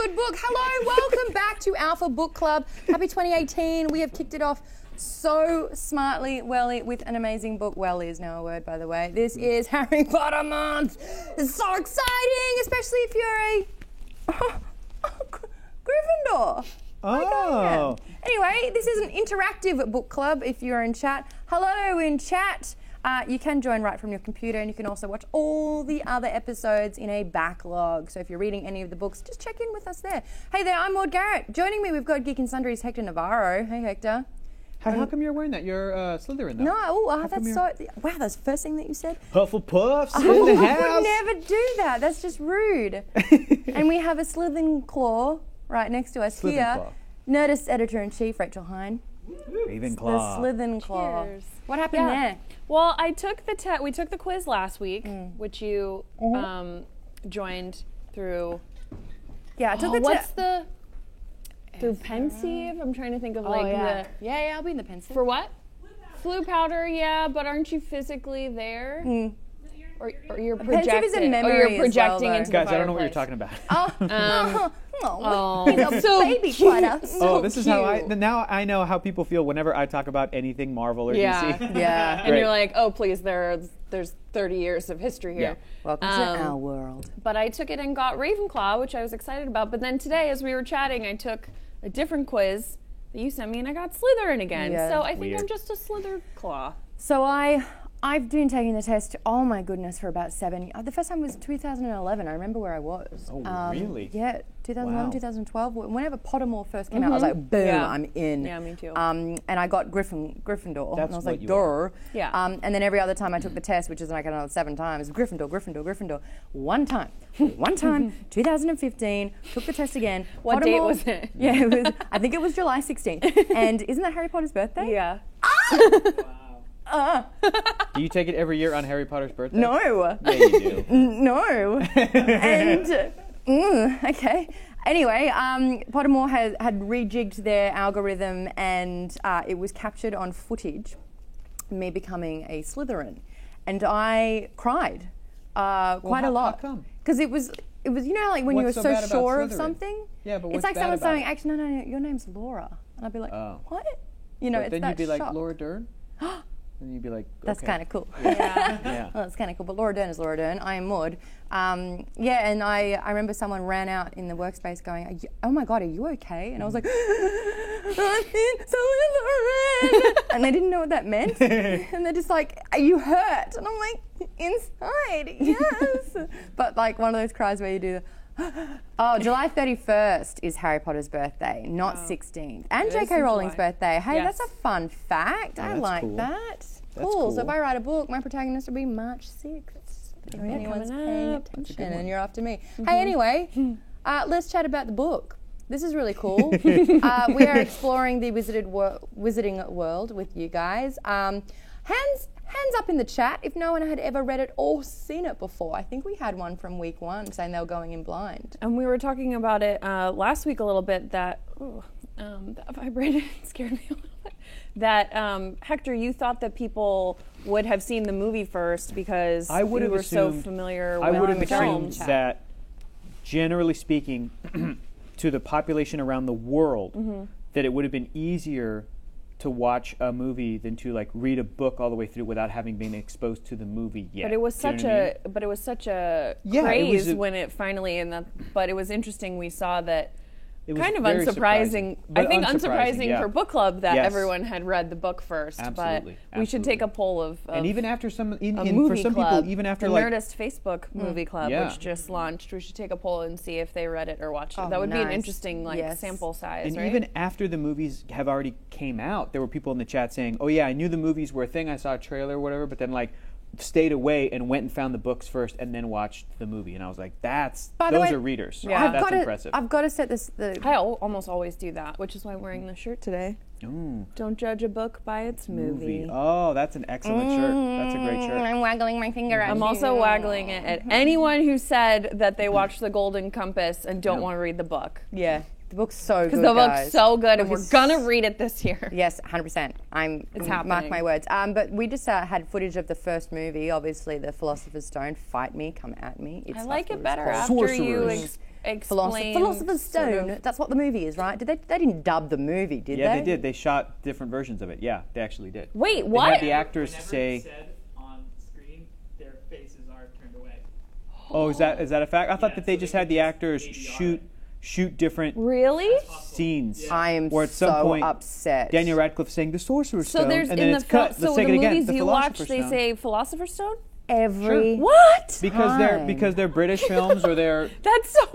good book. Hello, welcome back to Alpha Book Club. Happy 2018. We have kicked it off so smartly, Welly, with an amazing book. Welly is now a word, by the way. This is Harry Potter month. It's so exciting, especially if you're a Gryffindor. Oh. Anyway, this is an interactive book club if you're in chat. Hello in chat. You can join right from your computer, and you can also watch all the other episodes in a backlog. So if you're reading any of the books, just check in with us there. Hey there, I'm Maud Garrett. Joining me, we've got Geek and Sundry's Hector Navarro. Hey, Hector. How come you're wearing that? You're Slytherin, though. No, that's so... Wow, that's the first thing that you said. Hufflepuffs I in the house. would never do that. That's just rude. And we have a Slytherin Claw right next to us here. Claw. Nerdist Editor-in-Chief, Rachel Hine. Ravenclaw. The Slytherin Claw. Cheers. What happened there? Well, I took the we took the quiz last week, which you joined through. Yeah, I took the What's the through Pensieve? I'm trying to think of yeah, I'll be in the pencil. for what? Flu powder, yeah, but aren't you physically there? Or you're projecting? Pensieve is a or memory you're as well, projecting though. into Guys, the I don't know what you're fireplace. talking about. He's a so baby cute. Potter. Oh, this is how cute. now I know how people feel whenever I talk about anything Marvel or Yeah, DC. Yeah. And Great. you're like, oh, please, there's 30 years of history here. Welcome to our world. But I took it and got Ravenclaw, which I was excited about. But then today, as we were chatting, I took a different quiz that you sent me, and I got Slytherin again. Yeah. So I think Weird. I'm just a Slytherclaw. So I've been taking the test, oh my goodness, for about 7 years. The first time was 2011. I remember where I was. Oh, really? Yeah, 2011, Wow. 2012. Whenever Pottermore first came out, I was like, boom, Yeah. I'm in. Yeah, me too. And I got Gryffindor. That's and I was what like, you duh. are. Yeah. And then every other time I took the test, which is like another 7 times, Gryffindor. One time, 2015, took the test again. What date was it? Yeah, it was, I think it was July 16th. And isn't that Harry Potter's birthday? Yeah. Do you take it every year on Harry Potter's birthday? No. Yeah, you do. No. And, okay. Anyway, Pottermore had rejigged their algorithm, and it was captured on footage, me becoming a Slytherin. And I cried quite a lot. How come? Because it was, you know, like when What's you so were bad so about sure of Slytherin? something? Yeah, but it's what's like bad someone about saying, it? actually, no, your name's Laura. And I'd be like, Oh. what? You know, But it's then that you'd be like, shock. Laura Dern? And you'd be like, That's okay. kind of cool. Yeah. Well, that's kind of cool. But Laura Dern is Laura Dern. I am Maud. Yeah, and I remember someone ran out in the workspace going, oh my God, are you okay? And I was like, I'm in Slytherin. And they didn't know what that meant. And they're just like, are you hurt? And I'm like, inside, yes. But like one of those cries where you do the, oh, July 31st is Harry Potter's birthday, not 16th. And It is J.K. in Rowling's July. birthday. Hey, Yes. that's a fun fact. I that's like cool. that. That's Cool. So cool. if I write a book, my protagonist will be March 6th. If anyone's coming paying up. attention, and you're after me. Hey, anyway, let's chat about the book. This is really cool. We are exploring the Wizarding World with you guys. Hands up in the chat if no one had ever read it or seen it before. I think we had one from week 1 saying they were going in blind. And we were talking about it last week a little bit, that vibrated scared me a little bit. That, Hector, you thought that people would have seen the movie first because I would we have were so assumed- familiar I would with have the assumed film. that, generally speaking, to the population around the world, that it would have been easier to watch a movie than to like read a book all the way through without having been exposed to the movie yet. But it was Do you know such what I mean? but it was such a Yeah, it craze was when it finally but it was interesting. We saw that It was kind of very unsurprising. surprising, I but think unsurprising, unsurprising yeah. for book club that Yes. everyone had read the book first. Absolutely, But we should take a poll of And even after some, a for movie some club, people, even after the like Nerdist Facebook movie club, Yeah. which just launched, we should take a poll and see if they read it or watched it. Oh, That would be an nice. interesting Yes. sample size, And right? even after the movies have already came out, there were people in the chat saying, "Oh yeah, I knew the movies were a thing. I saw a trailer or whatever, but then like stayed away and went and found the books first and then watched the movie." And I was like, "That's By the those way, are readers. Yeah. That's impressive." I've got to set this. I almost always do that, which is why I'm wearing this shirt today. Ooh, Don't judge a book by its movie. Oh, that's an excellent shirt. That's a great shirt. I'm waggling my finger at I'm you. also waggling it at anyone who said that they watched The Golden Compass and don't want to read the book. Yeah, the book's so good, Because the book's guys. so good, and Book we're is gonna read it this year. Yes, 100%. It's Mark happening. my words. But we just had footage of the first movie. Obviously, The Philosopher's Stone. Fight me, come at me. It's I like that's it what it's better called. after you Sorcerers. explain Philosopher's Stone. sort of- That's what the movie is, right? They didn't dub the movie, did Yeah, they? they did. They shot different versions of it. Yeah, they actually did. Wait, They what? had the actors Whenever say, it's said on screen, their faces are turned away. "Oh, is that a fact?" I thought Yeah, that they so just they had the could actors ADR shoot different Really? scenes. I am Or at some so point, upset. Daniel Radcliffe saying the Sorcerer's So Stone, there's and then in it's the cut. so Let's the take it again. movies The you watch, Philosopher's they Stone. say Philosopher's Stone. every What? because they're British films or they're That's so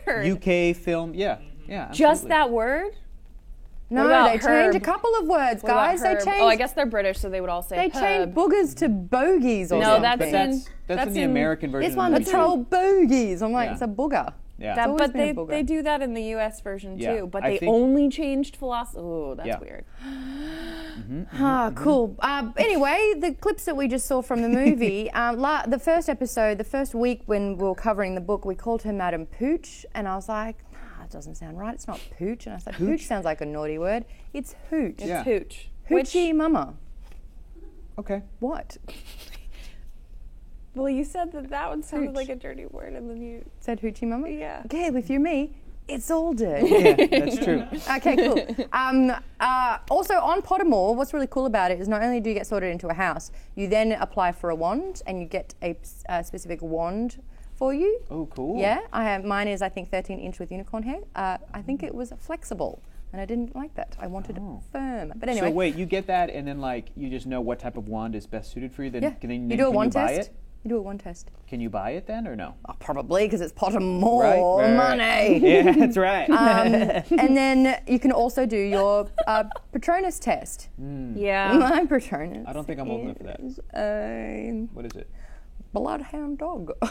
weird. UK film. Yeah, yeah. Just absolutely. that word? No, What about they changed a herb? couple of words, What about guys. They herb? changed. Oh, I guess they're British, so they would all say they herb. changed boogers to bogies or No, something. that's But that's that's in the in- American version. This of one, the the movie. troll bogies. I'm like, Yeah. it's a booger. Yeah. That, always but been a they booger. do that in the U.S. version Yeah, too. But I they think- only changed philosophy. Oh, that's Yeah. weird. Cool. Anyway, the clips that we just saw from the movie, the first episode, the first week when we were covering the book, we called her Madam Pooch, and I was like, it doesn't sound right. It's not pooch. And I said, pooch sounds like a naughty word. It's hooch. It's Yeah. hooch. Hoochie mama. Okay. What? Well, you said that one sounded Hooch. like a dirty word, and then you. Said hoochie mama? Yeah. Okay, if you're me, it's all dirty. Yeah, that's true. Okay, cool. Also, on Pottermore, what's really cool about it is not only do you get sorted into a house, you then apply for a wand, and you get a specific wand for you. Oh, cool. Yeah, I have. Mine is, I think, 13-inch with unicorn hair. I think it was flexible, and I didn't like that. I wanted it firm. But anyway, So wait, you get that, and then like you just know what type of wand is best suited for you. Then yeah, can you do a can wand you buy test. it? You do a wand test. Can you buy it then or no? Oh, probably because it's Pottermore money. Yeah, that's right. And then you can also do your Patronus test. Yeah. My Patronus. I don't think I'm old enough for that. is a What is it? bloodhound dog. I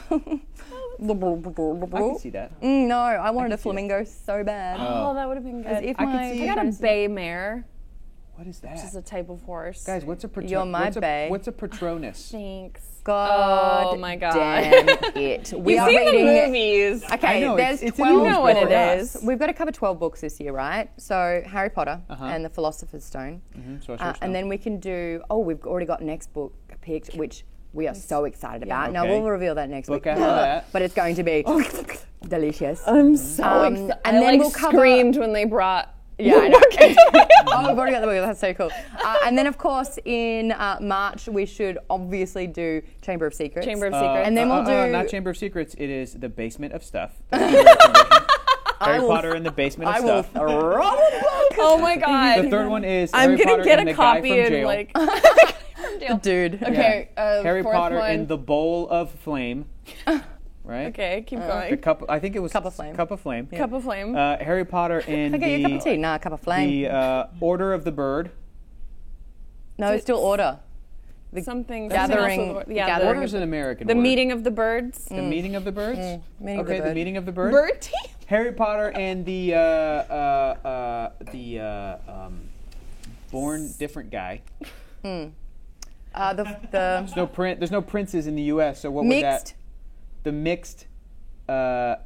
can see that. No, I wanted a see that. flamingo so bad. Oh, that would have been good. If I could my see I got a Patronus- bay mare, What is which is that? a type of horse. Guys, what's a You're my bae. What's a Patronus? Thanks. God Oh my God. damn it. We You've are seen reading the movies. Okay, I know, there's it's in 12 the You know what it books. is. We've got to cover 12 books this year, right? So Harry Potter Uh-huh. and the Philosopher's Stone. Sorcerer's And then we can do, we've already got next book picked, which we are so excited about. Now, Okay. we'll reveal that next Look week. out for that. But it's going to be delicious. I'm so excited. and I then like we'll cover- screamed when they brought. Yeah, I know. Oh, we've already got the book. That's so cool. And then, of course, in March, we should obviously do Chamber of Secrets. Chamber of Secrets. And then we'll do... not Chamber of Secrets. It is the Basement of Stuff. That's the American version. Harry will- Potter and the Basement of I will Stuff. throw a book. Oh my God. The third one is I'm Harry gonna Potter get and a the guy copy from and jail. like. From jail. Dude. Okay. Harry fourth Potter one. and the Bowl of Flame. Right. Okay, keep The going. cup. I think it was Cup of Flame. Cup of Flame. Cup of flame. Harry Potter and Okay, your cup of tea. Nah, cup of flame. the Order of the Bird. No, it's still order. Something. gathering- something else with- yeah, gathering Order is an American the word. meeting of the birds. The meeting of the birds. Meeting of Okay, the the bird. meeting of the bird. Bird team. Harry Potter and the born different guy. The There's no princes in the U.S. So what mixed would that? The mixed. Bel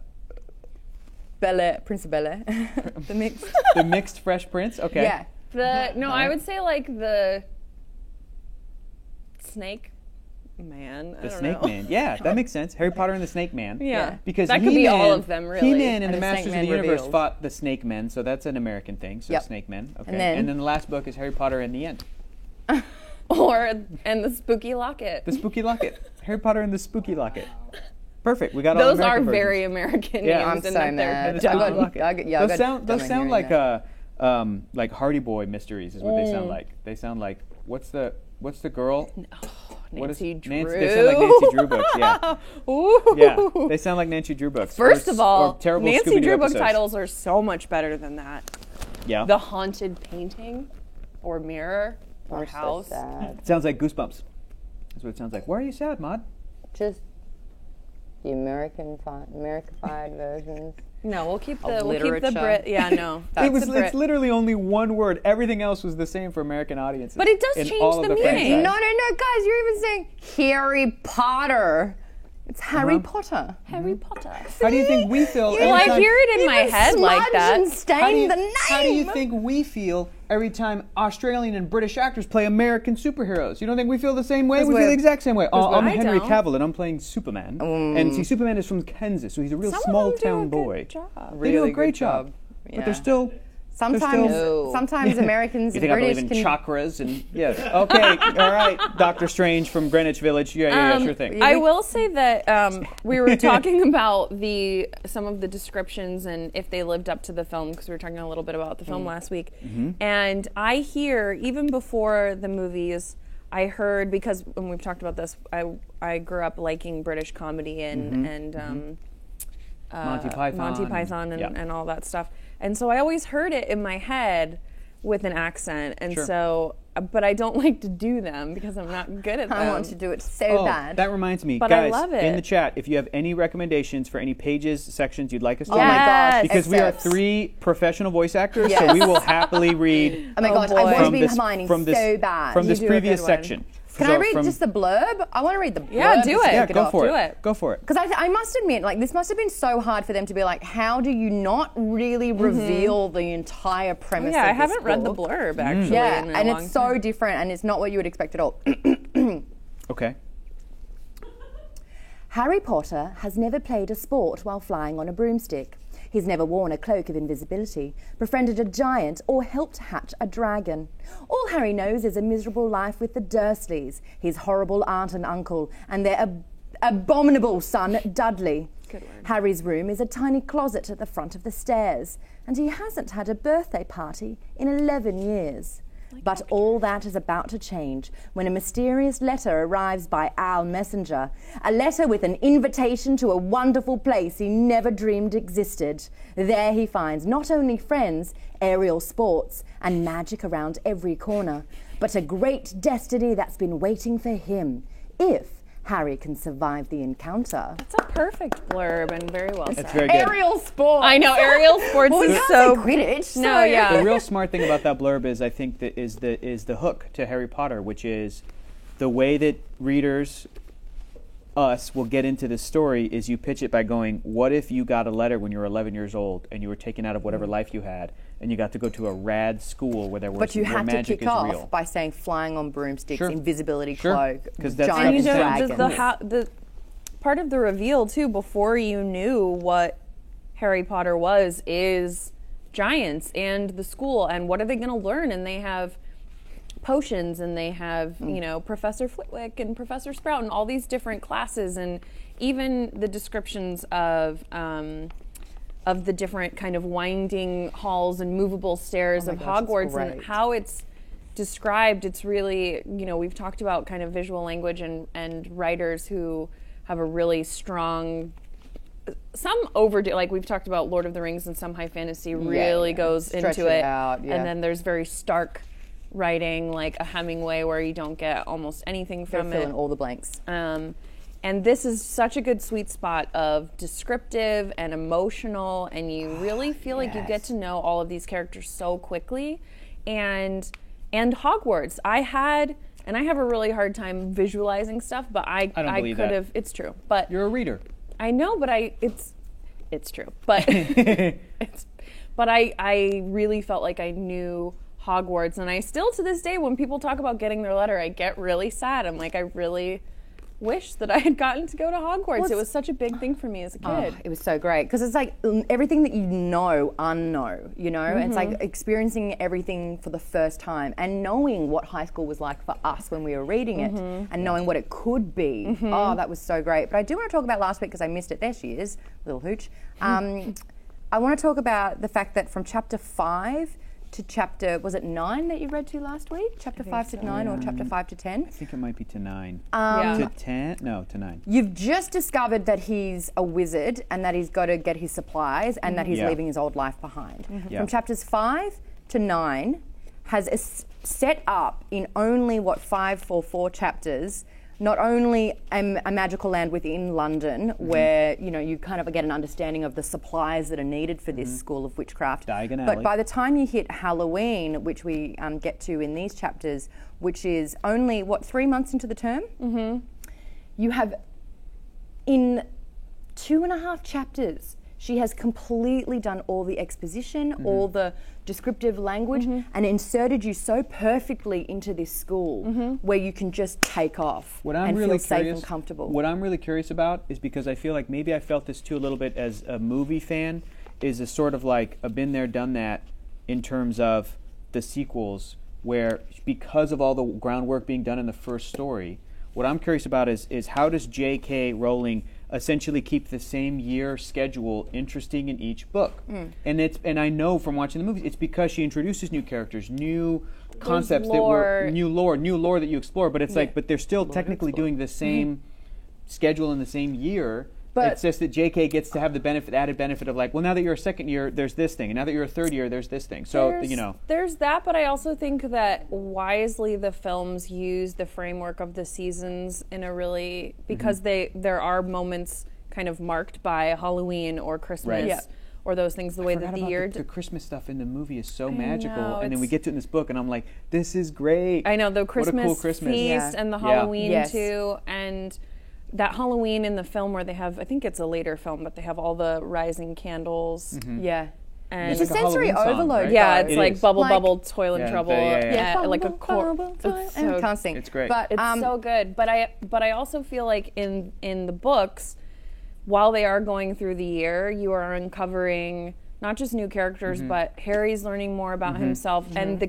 Air, Prince of Bel Air. The mixed. The mixed Fresh Prince. Okay. Yeah. I would say like the snake man. I The don't Snake know. Man. Yeah, that makes sense. Harry Potter and the Snake Man. Yeah. Because that could be He-Man- all of them, really. He-Man and And the the Masters Snake of the Man Universe revealed. fought the Snake Men, so that's an American thing. So Yep. Snake Men. Okay. And then- the last book is Harry Potter and the End. And the spooky locket. The Spooky Locket. Harry Potter and the Spooky Locket. Perfect. We got all Those American are versions. very American Yeah, names. I'm and so that they're mad. The dumb. Spooky Locket. Those dumb sound hearing like Hardy Boy mysteries is what they sound like. They sound like what's the girl? What is Nancy Drew. They sound like Nancy Drew books. Yeah. Ooh. Yeah, they sound like Nancy Drew books. First Or- of all, or terrible Nancy Scooby-Doo Drew book episodes. titles are so much better than that. Yeah. The Haunted Painting, or Mirror, or House. It sounds like Goosebumps. That's what it sounds like. Why are you sad, Maud? Just the Americanified versions. No, we'll keep the Of literature. literature. Yeah, no. It's literally only one word. Everything else was the same for American audiences. But it does in change all of the meaning. franchise. No, guys, you're even saying Harry Potter It's Harry Potter. Harry Potter. How do you think we feel? Well, I hear it in my head like Smudge that. and stain the name. How do you think we feel every time Australian and British actors play American superheroes? You don't think we feel the same way? We feel the exact same way. I'm I Henry don't. Cavill and I'm playing Superman. And see, Superman is from Kansas, so he's a real Some small of them town do a boy. good job. They do a Really great good job. job. But Yeah. they're still. Sometimes, still- sometimes Americans You and think I British believe in can. chakras and yeah? Okay, all right. Doctor Strange from Greenwich Village. Yeah, sure thing. I will say that we were talking about some of the descriptions and if they lived up to the film, because we were talking a little bit about the film last week. And I hear, even before the movies, I heard, because when we've talked about this, I grew up liking British comedy and Monty Python. And all that stuff. And so I always heard it in my head with an accent. And so, but I don't like to do them because I'm not good at them. I want to do it so bad. That reminds me, But I guys, love it. in the chat, if you have any recommendations for any pages, sections you'd like us to Oh my read, gosh, because we are excerpts. 3 professional voice actors, Yes. so we will happily read Oh my gosh, boy. I want to from be this, Hermione from this, so bad. from this You do a previous good one. section. Can I read just the blurb? I want to read the blurb. Yeah, do to it. Yeah, kick go off. for Do it. it. Go for it. Because I must admit, like, this must have been so hard for them to be like, how do you not really reveal the entire premise Yeah, of I this haven't read the book? blurb actually. Yeah, in a and long it's so time. different, and it's not what you would expect at all. Okay. Harry Potter has never played a sport while flying on a broomstick. He's never worn a cloak of invisibility, befriended a giant, or helped hatch a dragon. All Harry knows is a miserable life with the Dursleys, his horrible aunt and uncle, and their abominable son, Dudley. Harry's room is a tiny closet at the front of the stairs, and he hasn't had a birthday party in 11 years. But all that is about to change when a mysterious letter arrives by Owl Messenger. A letter with an invitation to a wonderful place he never dreamed existed. There he finds not only friends, aerial sports, and magic around every corner, but a great destiny that's been waiting for him, if Harry can survive the encounter. It's a perfect blurb and very well said. That's very good. Aerial sports! I know aerial sports Well, we is can't so say Quidditch. No, so- yeah. The real smart thing about that blurb is, I think, that is the hook to Harry Potter, which is the way that readers, us, will get into this story is you pitch it by going, what if you got a letter when you were 11 years old and you were taken out of whatever life you had and you got to go to a rad school where But you where had to magic kick is off real? by saying flying on broomsticks, Sure. invisibility Sure. cloak, 'Cause that's giant And you fucking know, dragons. the part of the reveal too, before you knew what Harry Potter was, is giants and the school and what are they going to learn? And they have potions and they have Professor Flitwick and Professor Sprout and all these different classes, and even the descriptions of the different kind of winding halls and movable stairs of gosh, it's Hogwarts and great. how it's described. It's really, we've talked about kind of visual language and writers who have a really strong, some overdo, like we've talked about Lord of the Rings, and some high fantasy really goes Stretch into it it. out, yeah. And then there's very stark writing, like a Hemingway, where you don't get almost anything Gotta from fill it. in all the blanks. And this is such a good sweet spot of descriptive and emotional, and you really feel like you get to know all of these characters so quickly. And Hogwarts, I have a really hard time visualizing stuff, but I don't believe could that. have. It's true, but You're a reader. I know, but it's true, but but I really felt like I knew Hogwarts, and I still to this day, when people talk about getting their letter, I get really sad. I'm like, I really wish that I had gotten to go to Hogwarts. It was such a big thing for me as a kid. It was so great because it's like everything that you know, unknow, It's like experiencing everything for the first time and knowing what high school was like for us when we were reading it and knowing what it could be. Oh, that was so great. But I do want to talk about last week because I missed it. There she is, little hooch. I want to talk about the fact that from chapter 5 to chapter, was it 9 that you read to last week? Chapter 5 to 9 or chapter 5 to 10? I think it might be to 9. Yeah. To 10? No, to 9. You've just discovered that he's a wizard and that he's got to get his supplies and that he's Yeah. leaving his old life behind. Yeah. From chapters 5 to 9 has set up in only, 5 or 4 chapters, not only a magical land within London where, you kind of get an understanding of the supplies that are needed for this school of witchcraft. Diagon But Alley. by the time you hit Halloween, which we get to in these chapters, which is only, 3 months into the term? You have in 2.5 chapters, she has completely done all the exposition, all the descriptive language, and inserted you so perfectly into this school where you can just take off and feel safe and comfortable. What I'm really curious about is because I feel like maybe I felt this too a little bit as a movie fan, is a sort of like a been there, done that in terms of the sequels, where because of all the groundwork being done in the first story, what I'm curious about is how does J.K. Rowling essentially keep the same year schedule interesting in each book? And I know from watching the movies, it's because she introduces new characters, new concepts that were new lore that you explore. But it's like, but they're still technically doing the same schedule in the same year. But it's just that J.K. gets to have the added benefit of like, well, now that you're a second year, there's this thing, and now that you're a third year, there's this thing. So there's that, but I also think that wisely the films use the framework of the seasons in a really because there are moments kind of marked by Halloween or Christmas. Or those things, the way that the year... The Christmas stuff in the movie is so magical, and then we get to it in this book, and I'm like, this is great. I know, the Christmas, what a cool Christmas feast and the Halloween too, and that Halloween in the film where they have, I think it's a later film, but they have all the rising candles. Yeah. And it's a sensory overload. Right? Yeah, it's like is. bubble, toil and trouble. Like a I can't sing. It's great. But it's so good. But I also feel like in the books, while they are going through the year, you are uncovering not just new characters, but Harry's learning more about himself. And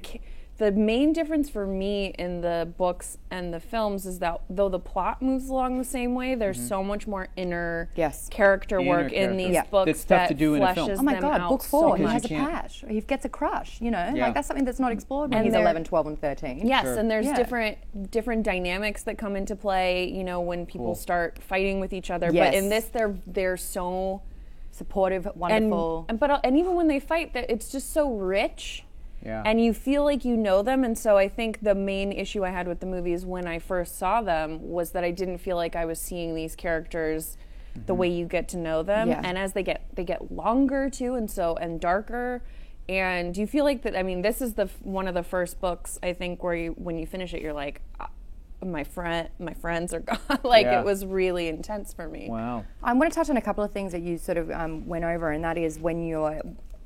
the main difference for me in the books and the films is that though the plot moves along the same way, there's so much more inner character work in these books that's tough to do in a film. Oh my God, book 4, he has a patch. He gets a crush, like that's something that's not explored when he's 11, 12, and 13. Yes, and there's different dynamics that come into play, when people start fighting with each other. But in this, they're so supportive, wonderful. And even when they fight, it's just so rich. Yeah. And you feel like you know them, and so I think the main issue I had with the movies when I first saw them was that I didn't feel like I was seeing these characters the way you get to know them. And as they get longer too, and darker, and you feel like that. I mean, this is one of the first books I think where when you finish it, you're like, my friends are gone. It was really intense for me. Wow. I want to touch on a couple of things that you sort of went over, and that is when you're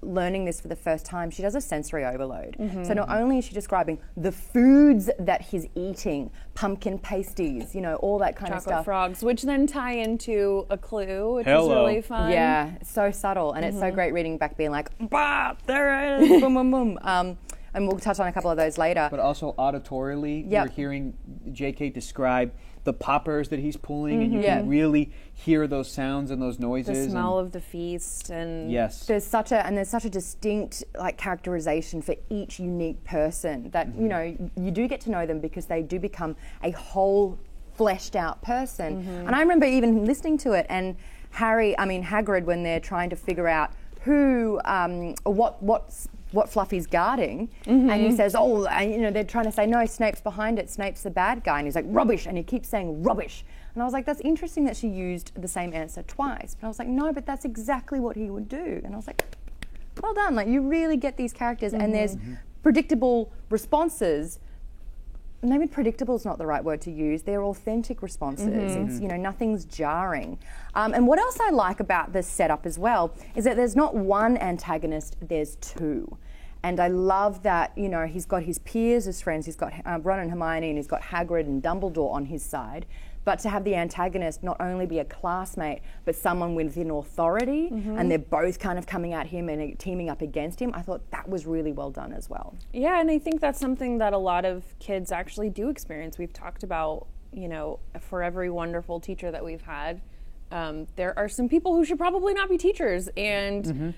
learning this for the first time, she does a sensory overload. So not only is she describing the foods that he's eating, pumpkin pasties, all that kind of stuff. Chocolate frogs, which then tie into a clue, which is really fun. Yeah, it's so subtle, and it's so great reading back, being like, bah, there it is, boom, boom, boom. And we'll touch on a couple of those later. But also auditorily, you're hearing J.K. describe the poppers that he's pulling, and you can really hear those sounds and those noises. The smell of the feast, and there's such a distinct characterization for each unique person that you do get to know them because they do become a whole fleshed out person. And I remember even listening to it, and Hagrid, when they're trying to figure out who what Fluffy's guarding, and he says, they're trying to say, no, Snape's behind it, Snape's the bad guy, and he's like, rubbish, and he keeps saying rubbish. And I was like, that's interesting that she used the same answer twice. But I was like, no, but that's exactly what he would do. And I was like, well done, you really get these characters, and there's predictable responses. Maybe predictable is not the right word to use. They're authentic responses. It's, nothing's jarring. And what else I like about this setup as well is that there's not one antagonist, there's two. And I love that, he's got his peers as friends. He's got Ron and Hermione, and he's got Hagrid and Dumbledore on his side. But to have the antagonist not only be a classmate, but someone within authority, and they're both kind of coming at him and teaming up against him, I thought that was really well done as well. Yeah, and I think that's something that a lot of kids actually do experience. We've talked about, for every wonderful teacher that we've had, there are some people who should probably not be teachers and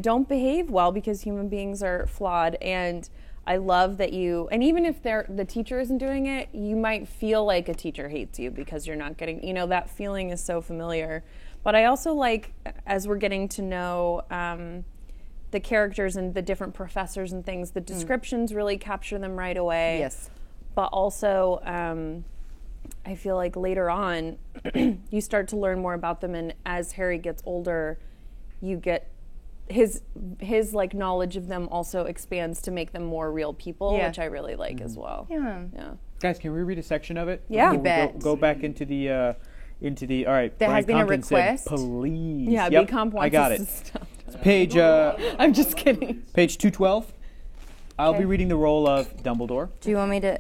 don't behave well because human beings are flawed. And I love that and even if the teacher isn't doing it, you might feel like a teacher hates you because you're not getting, that feeling is so familiar. But I also like, as we're getting to know the characters and the different professors and things, the descriptions really capture them right away. Yes. But also, I feel like later on, you start to learn more about them, and as Harry gets older, you get his knowledge of them also expands to make them more real people, which I really like as well. Yeah. Guys, can we read a section of it? Yeah. You bet. Go back into the into the. All right. There Brian has been a Compton said, request. Please. Yeah, Yep, B-Comp wants I got us it. to stop. Page I'm just kidding. page 212. I'll Okay. be reading the role of Dumbledore. Do you want me to?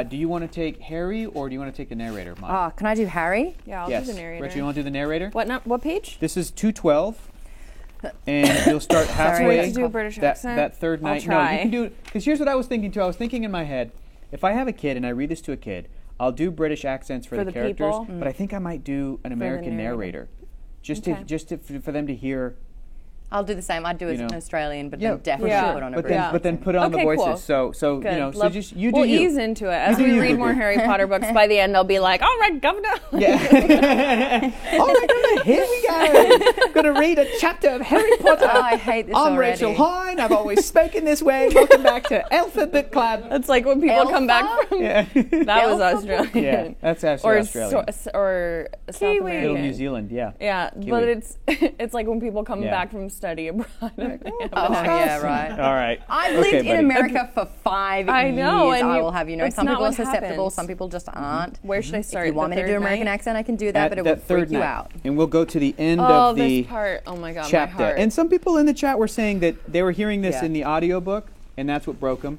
Do you want to take Harry or do you want to take the narrator, Mom? Oh, can I do Harry? Yeah, I'll yes. do the narrator. Rachel, you want to do the narrator? What page? This is 212. And you'll start Do I halfway. have to do a British accent? That third I'll night. No, try. you can do it. Because here's what I was thinking too. I was thinking in my head, if I have a kid and I read this to a kid, I'll do British accents for the characters, people? but I think I might do an American narrator. narrator, just Okay. for them to hear. I'll do the same. I'd do it You as know. an Australian, but Yeah, then definitely Yeah. put on a But British. then put on the Okay, voices. cool. So Good. you know, so Love- just you do we'll you. ease into it. As do we you, read more Ruby. Harry Potter books, by the end they'll be like, all right, Governor. Yeah. All right, Governor, here we go. Going to read a chapter of Harry Potter. Oh, I hate this I'm already. Rachel Hine. I've always spoken this way. Welcome back to Alpha Book Club. It's like when people come back Elsa? from. Yeah. That was Elsa? Australian. Yeah, that's actually Or Australian. or South Kiwi. American. Little New Zealand, yeah. Yeah, Kiwi. but it's like when people come Yeah. back from study abroad. and they have Oh an yeah, right. All right. I've Okay, lived in buddy. America for 5 I know, years. and I you- will have you know. it's Some not people are what susceptible. happens. Some people just aren't. Where should I start? If you want me The to do third American night? accent, I can do that, At but it the will freak third you night. out. And we'll go to the end Oh, of the this part. Oh my god, chapter. my heart. And some people in the chat were saying that they were hearing this Yeah. in the audiobook, and that's what broke them.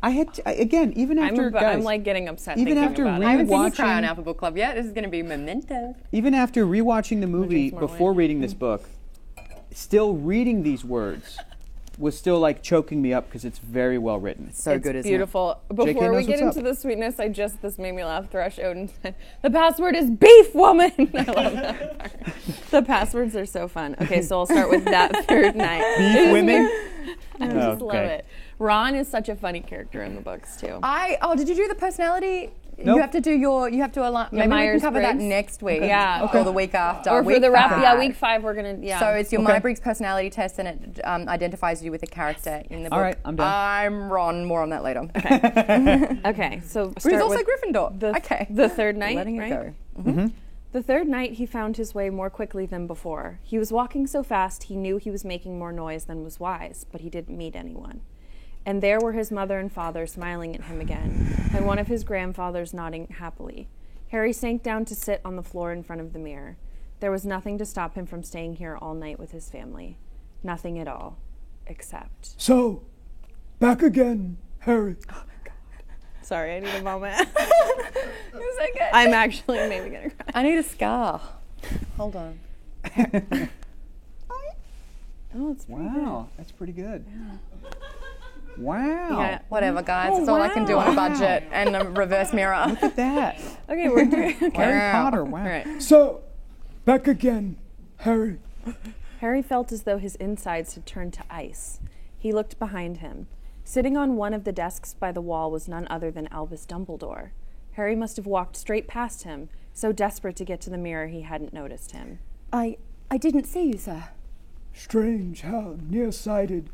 I had again, even after guys, I'm like getting upset. even thinking after about I it. haven't seen you cry Rewatching- on Alpha Book Club yet. This is going to be memento. even after rewatching the movie drink more before wine. reading this book, still reading these words was still like choking me up because it's very well written. So It's good, isn't beautiful. JK Before we knows get what's into up. the sweetness, this made me laugh. Thrush Odin said, "The password is beef woman." I love that part. The passwords are so fun. Okay, so I'll start with that third night. Beef women. I just love Okay. it. Ron is such a funny character in the books too. Did you do the personality? Nope. You have to do you have to align. Maybe we can Myers-Briggs. cover that next week. Yeah. Or the week after. Or for Week the wrap, five. week 5 we're gonna So it's your Okay. Myers-Briggs personality test, and it identifies you with a character in the book. All right, I'm done. I'm Ron. More on that later. okay. So Who's start also with Gryffindor. the okay. the third night, Letting right? it go. The third night, he found his way more quickly than before. He was walking so fast, he knew he was making more noise than was wise, but he didn't meet anyone. And there were his mother and father smiling at him again, and one of his grandfathers nodding happily. Harry sank down to sit on the floor in front of the mirror. There was nothing to stop him from staying here all night with his family. Nothing at all. Except... So, back again, Harry. Sorry, I need a moment. I'm actually maybe gonna cry. I need a scar. Hold on. Oh, it's pretty Wow, that's pretty good. Wow. Yeah. Whatever, guys. That's all I can do on a budget and a reverse mirror. Look at that. Okay, we're doing... Harry Potter. Wow. All right. So, back again, Harry. Harry felt as though his insides had turned to ice. He looked behind him. Sitting on one of the desks by the wall was none other than Albus Dumbledore. Harry must have walked straight past him, so desperate to get to the mirror he hadn't noticed him. I didn't see you, sir. Strange how nearsighted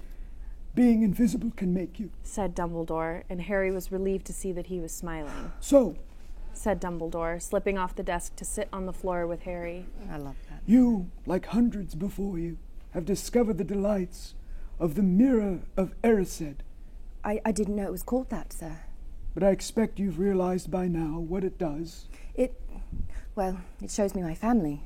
being invisible can make you. Said Dumbledore, and Harry was relieved to see that he was smiling. So, Said Dumbledore, slipping off the desk to sit on the floor with Harry. I love that. you, like hundreds before you, have discovered the delights of the Mirror of Erised. I didn't know it was called that, sir. But I expect you've realized by now what it does. It shows me my family.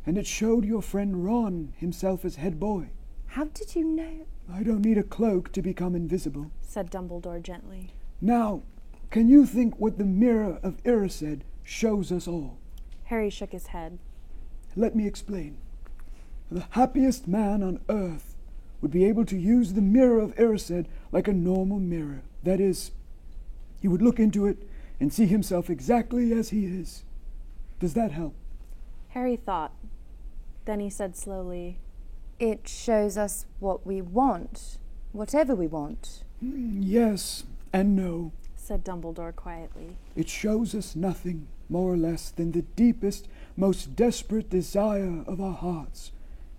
And it showed your friend Ron himself as head boy. How did you know? I don't need a cloak to become invisible. Said Dumbledore gently. Now, can you think what the Mirror of Erised shows us all? Harry shook his head. Let me explain. The happiest man on earth would be able to use the Mirror of Erised like a normal mirror. That is, he would look into it and see himself exactly as he is. Does that help? Harry thought. Then he said slowly, It shows us what we want, whatever we want. Yes and no. said Dumbledore quietly. It shows us nothing more or less than the deepest, most desperate desire of our hearts.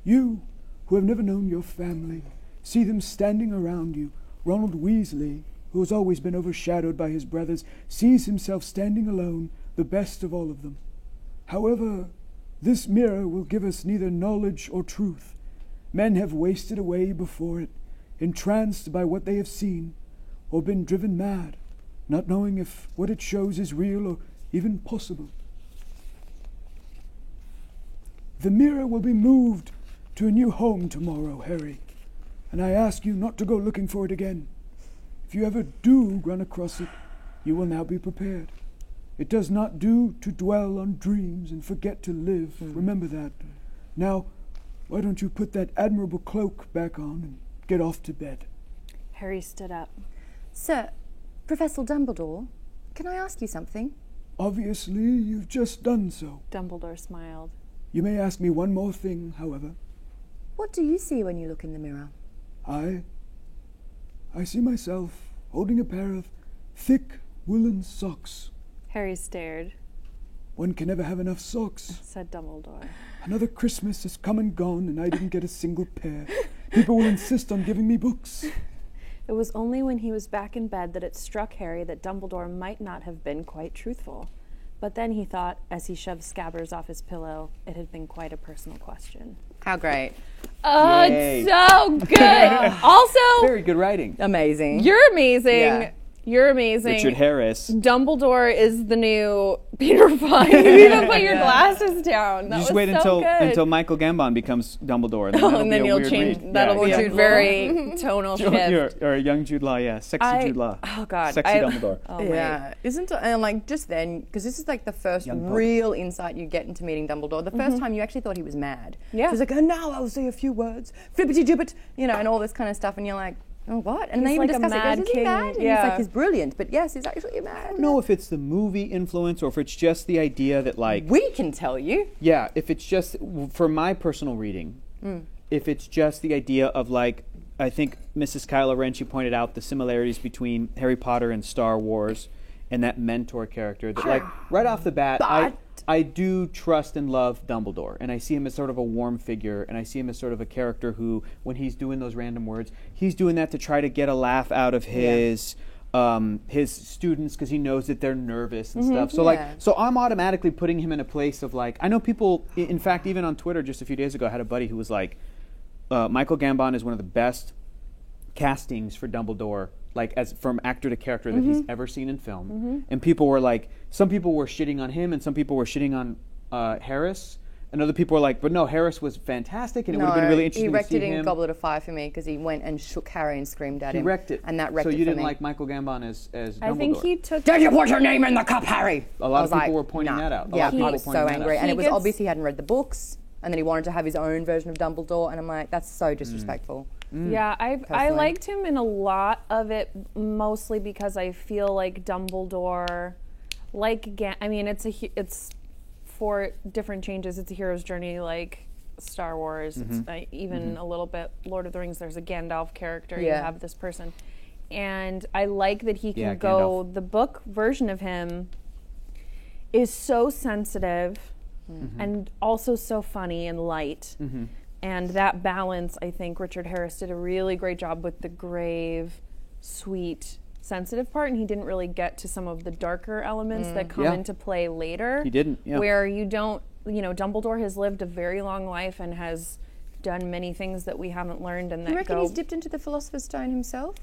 You, who have never known your family, see them standing around you. Ronald Weasley, who has always been overshadowed by his brothers, sees himself standing alone, the best of all of them. However, this mirror will give us neither knowledge or truth. Men have wasted away before it, entranced by what they have seen, or been driven mad, not knowing if what it shows is real or even possible. The mirror will be moved to a new home tomorrow, Harry, and I ask you not to go looking for it again. If you ever do run across it, you will now be prepared. It does not do to dwell on dreams and forget to live. Remember that. Now, why don't you put that admirable cloak back on and get off to bed? Harry stood up. Sir, Professor Dumbledore, can I ask you something? Obviously, you've just done so. Dumbledore smiled. You may ask me one more thing, however. What do you see when you look in the mirror? I see myself holding a pair of thick woolen socks. Harry stared, One can never have enough socks. said Dumbledore. Another Christmas has come and gone, and I didn't get a single pair. People will insist on giving me books. It was only when he was back in bed that it struck Harry that Dumbledore might not have been quite truthful. But then he thought, as he shoved Scabbers off his pillow, it had been quite a personal question. How great. Oh, Yay. it's so good. Also, Very good writing. Amazing. you're amazing. Yeah. You're amazing. Richard Harris. Dumbledore is the new Peter Pan. You even put your glasses down. That You was just wait so good. until Michael Gambon becomes Dumbledore. And then, Oh, that'll and be then a you'll weird change. read. That'll be yeah. a very tonal shift. Or a young Jude Law, yeah. Sexy Jude Law. Oh God. Sexy Dumbledore. Oh, wait. Yeah, isn't it? And like just then, because this is like the first Young Pope. real insight you get into meeting Dumbledore. The first time you actually thought he was mad. Yeah. So he's like, oh, now I'll say a few words, flippity gibbet, and all this kind of stuff, and you're like, oh, what? And He's they even like a discuss it. mad Goes, is he king, mad? And he's yeah. like, he's brilliant, but yes, he's actually mad. I don't know if it's the movie influence or if it's just the idea that, like, We can tell you. yeah, if it's just, for my personal reading, if it's just the idea of, like, I think Mrs. Kylo Ren, she pointed out the similarities between Harry Potter and Star Wars and that mentor character that, like, right off the bat, I do trust and love Dumbledore, and I see him as sort of a warm figure, and I see him as sort of a character who, when he's doing those random words, he's doing that to try to get a laugh out of his students because he knows that they're nervous and stuff. So Yeah. so I'm automatically putting him in a place of, like, I know people, in fact, even on Twitter just a few days ago, I had a buddy who was like, Michael Gambon is one of the best castings for Dumbledore, like, as from actor to character that he's ever seen in film. And people were like, some people were shitting on him and some people were shitting on Harris, and other people were like, but no, Harris was fantastic and it would have been really interesting he wrecked to see it in him. Goblet of Fire for me because he went and shook Harry and screamed at He him. wrecked it. And that wrecked so it you for didn't me. like Michael Gambon as Dumbledore. I think he took. Did you put your name in the cup, Harry? A lot I of was people like, were pointing nah. that out. A Yeah, lot of he people was pointing so that angry. out. And He it was gets- obvious he hadn't read the books, and then he wanted to have his own version of Dumbledore, and I'm like, that's so disrespectful. Yeah, I Personally. liked him in a lot of it, mostly because I feel like Dumbledore, it's for different changes. It's a hero's journey, like Star Wars. It's even a little bit Lord of the Rings. There's a Gandalf character. You Yeah. have this person, and I like that he can Yeah, go. Gandalf. The book version of him is so sensitive, and also so funny and light. And that balance, I think Richard Harris did a really great job with the grave, sweet, sensitive part, and he didn't really get to some of the darker elements that come Yeah. into play later. He didn't, yeah. Where you don't, Dumbledore has lived a very long life and has done many things that we haven't learned and that You reckon go. he's dipped into the Philosopher's Stone himself?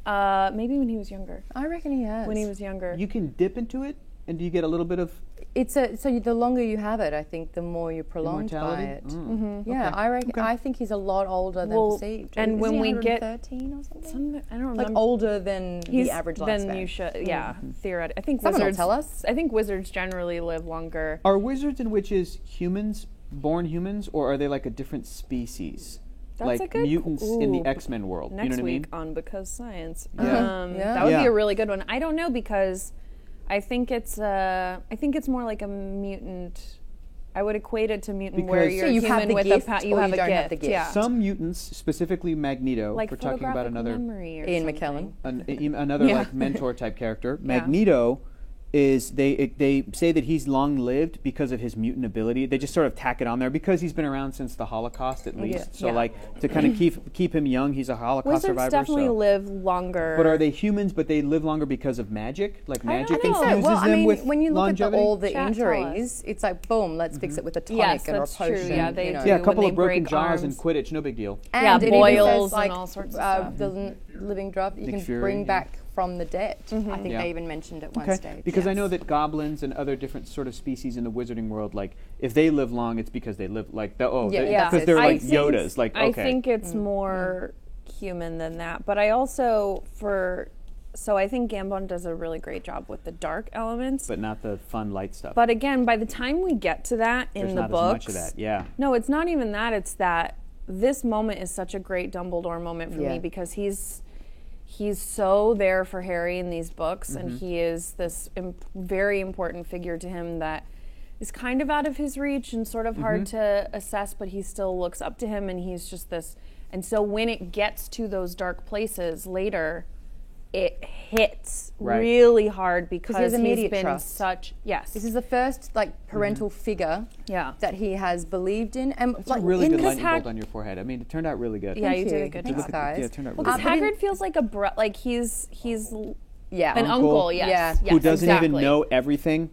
Maybe when he was younger. I reckon he has. When he was younger. You can dip into it, and do you get a little bit of The longer you have it, I think the more you're prolonged immortality? by it. Mm. Yeah, Okay. I reckon. I think he's a lot older than Well, perceived. and Isn't when he we get 113 or something, I don't like remember. older than He's- the average lifespan. Then you should, yeah, theoretically. I think Someone will wizards. tell us. I think wizards generally live longer. Are wizards and witches humans, born humans, or are they like a different species? That's like a good mutants in the ooh. X-Men world. Next you know what I mean? week on Because Science. Yeah. Yeah. That would be Yeah. a really good one. I don't know because I think it's more like a mutant. I would equate it to mutant where Because- you're So you human have the with gift a you or have you a don't gift. have the gift? Yeah. Some mutants, specifically Magneto, like we're talking about photographic another memory or Ian something. McKellen. another Yeah. like mentor type character. Magneto is they say that he's long lived because of his mutant ability. They just sort of tack it on there because he's been around since the Holocaust at least. So Yeah. like to kind of keep him young, he's a Holocaust Wizards survivor. definitely so. live longer. But are they humans? But they live longer because of magic. Like I magic don't know. infuses Well, I them mean, with when you look longevity. at all the Chat, tell injuries, it's like boom, let's fix it with a tonic Yes, and that's a true. potion. Yeah, they you know. do. yeah, a when couple they of broken break jaws arms. in Quidditch, no big deal. And Yeah, it even boils says, and like, all sorts of stuff. the living drop. You Nick can Fury, bring yeah. back from the dead. I think Yeah. they even mentioned at one Okay, stage. because I know that goblins and other different sort of species in the wizarding world, like if they live long, it's because they live like Yeah, because they're I like think- Yodas. Like okay, I think it's more human than that. But I also so I think Gambon does a really great job with the dark elements. but not the fun light stuff. But again, by the time we get to that in There's the not books, as much of that. Yeah. no, it's not even that. It's that this moment is such a great Dumbledore moment for Yeah. me because he's so there for Harry in these books, and he is this very important figure to him that is kind of out of his reach and sort of hard to assess, but he still looks up to him, and he's just this. And so when it gets to those dark places later, it hits Right. really hard because has he's immediate been trust. such This is the first like parental figure yeah. that he has believed in, and That's like a really in good this lightning bolt on your forehead. I mean, it turned out really good. Yeah, Thank you did you. a good Thanks, job. guys. Yeah, it turned out Because really good. Hagrid feels like like he's yeah, an Uncle. uncle, yes. Yeah. yes Who doesn't even exactly. know everything.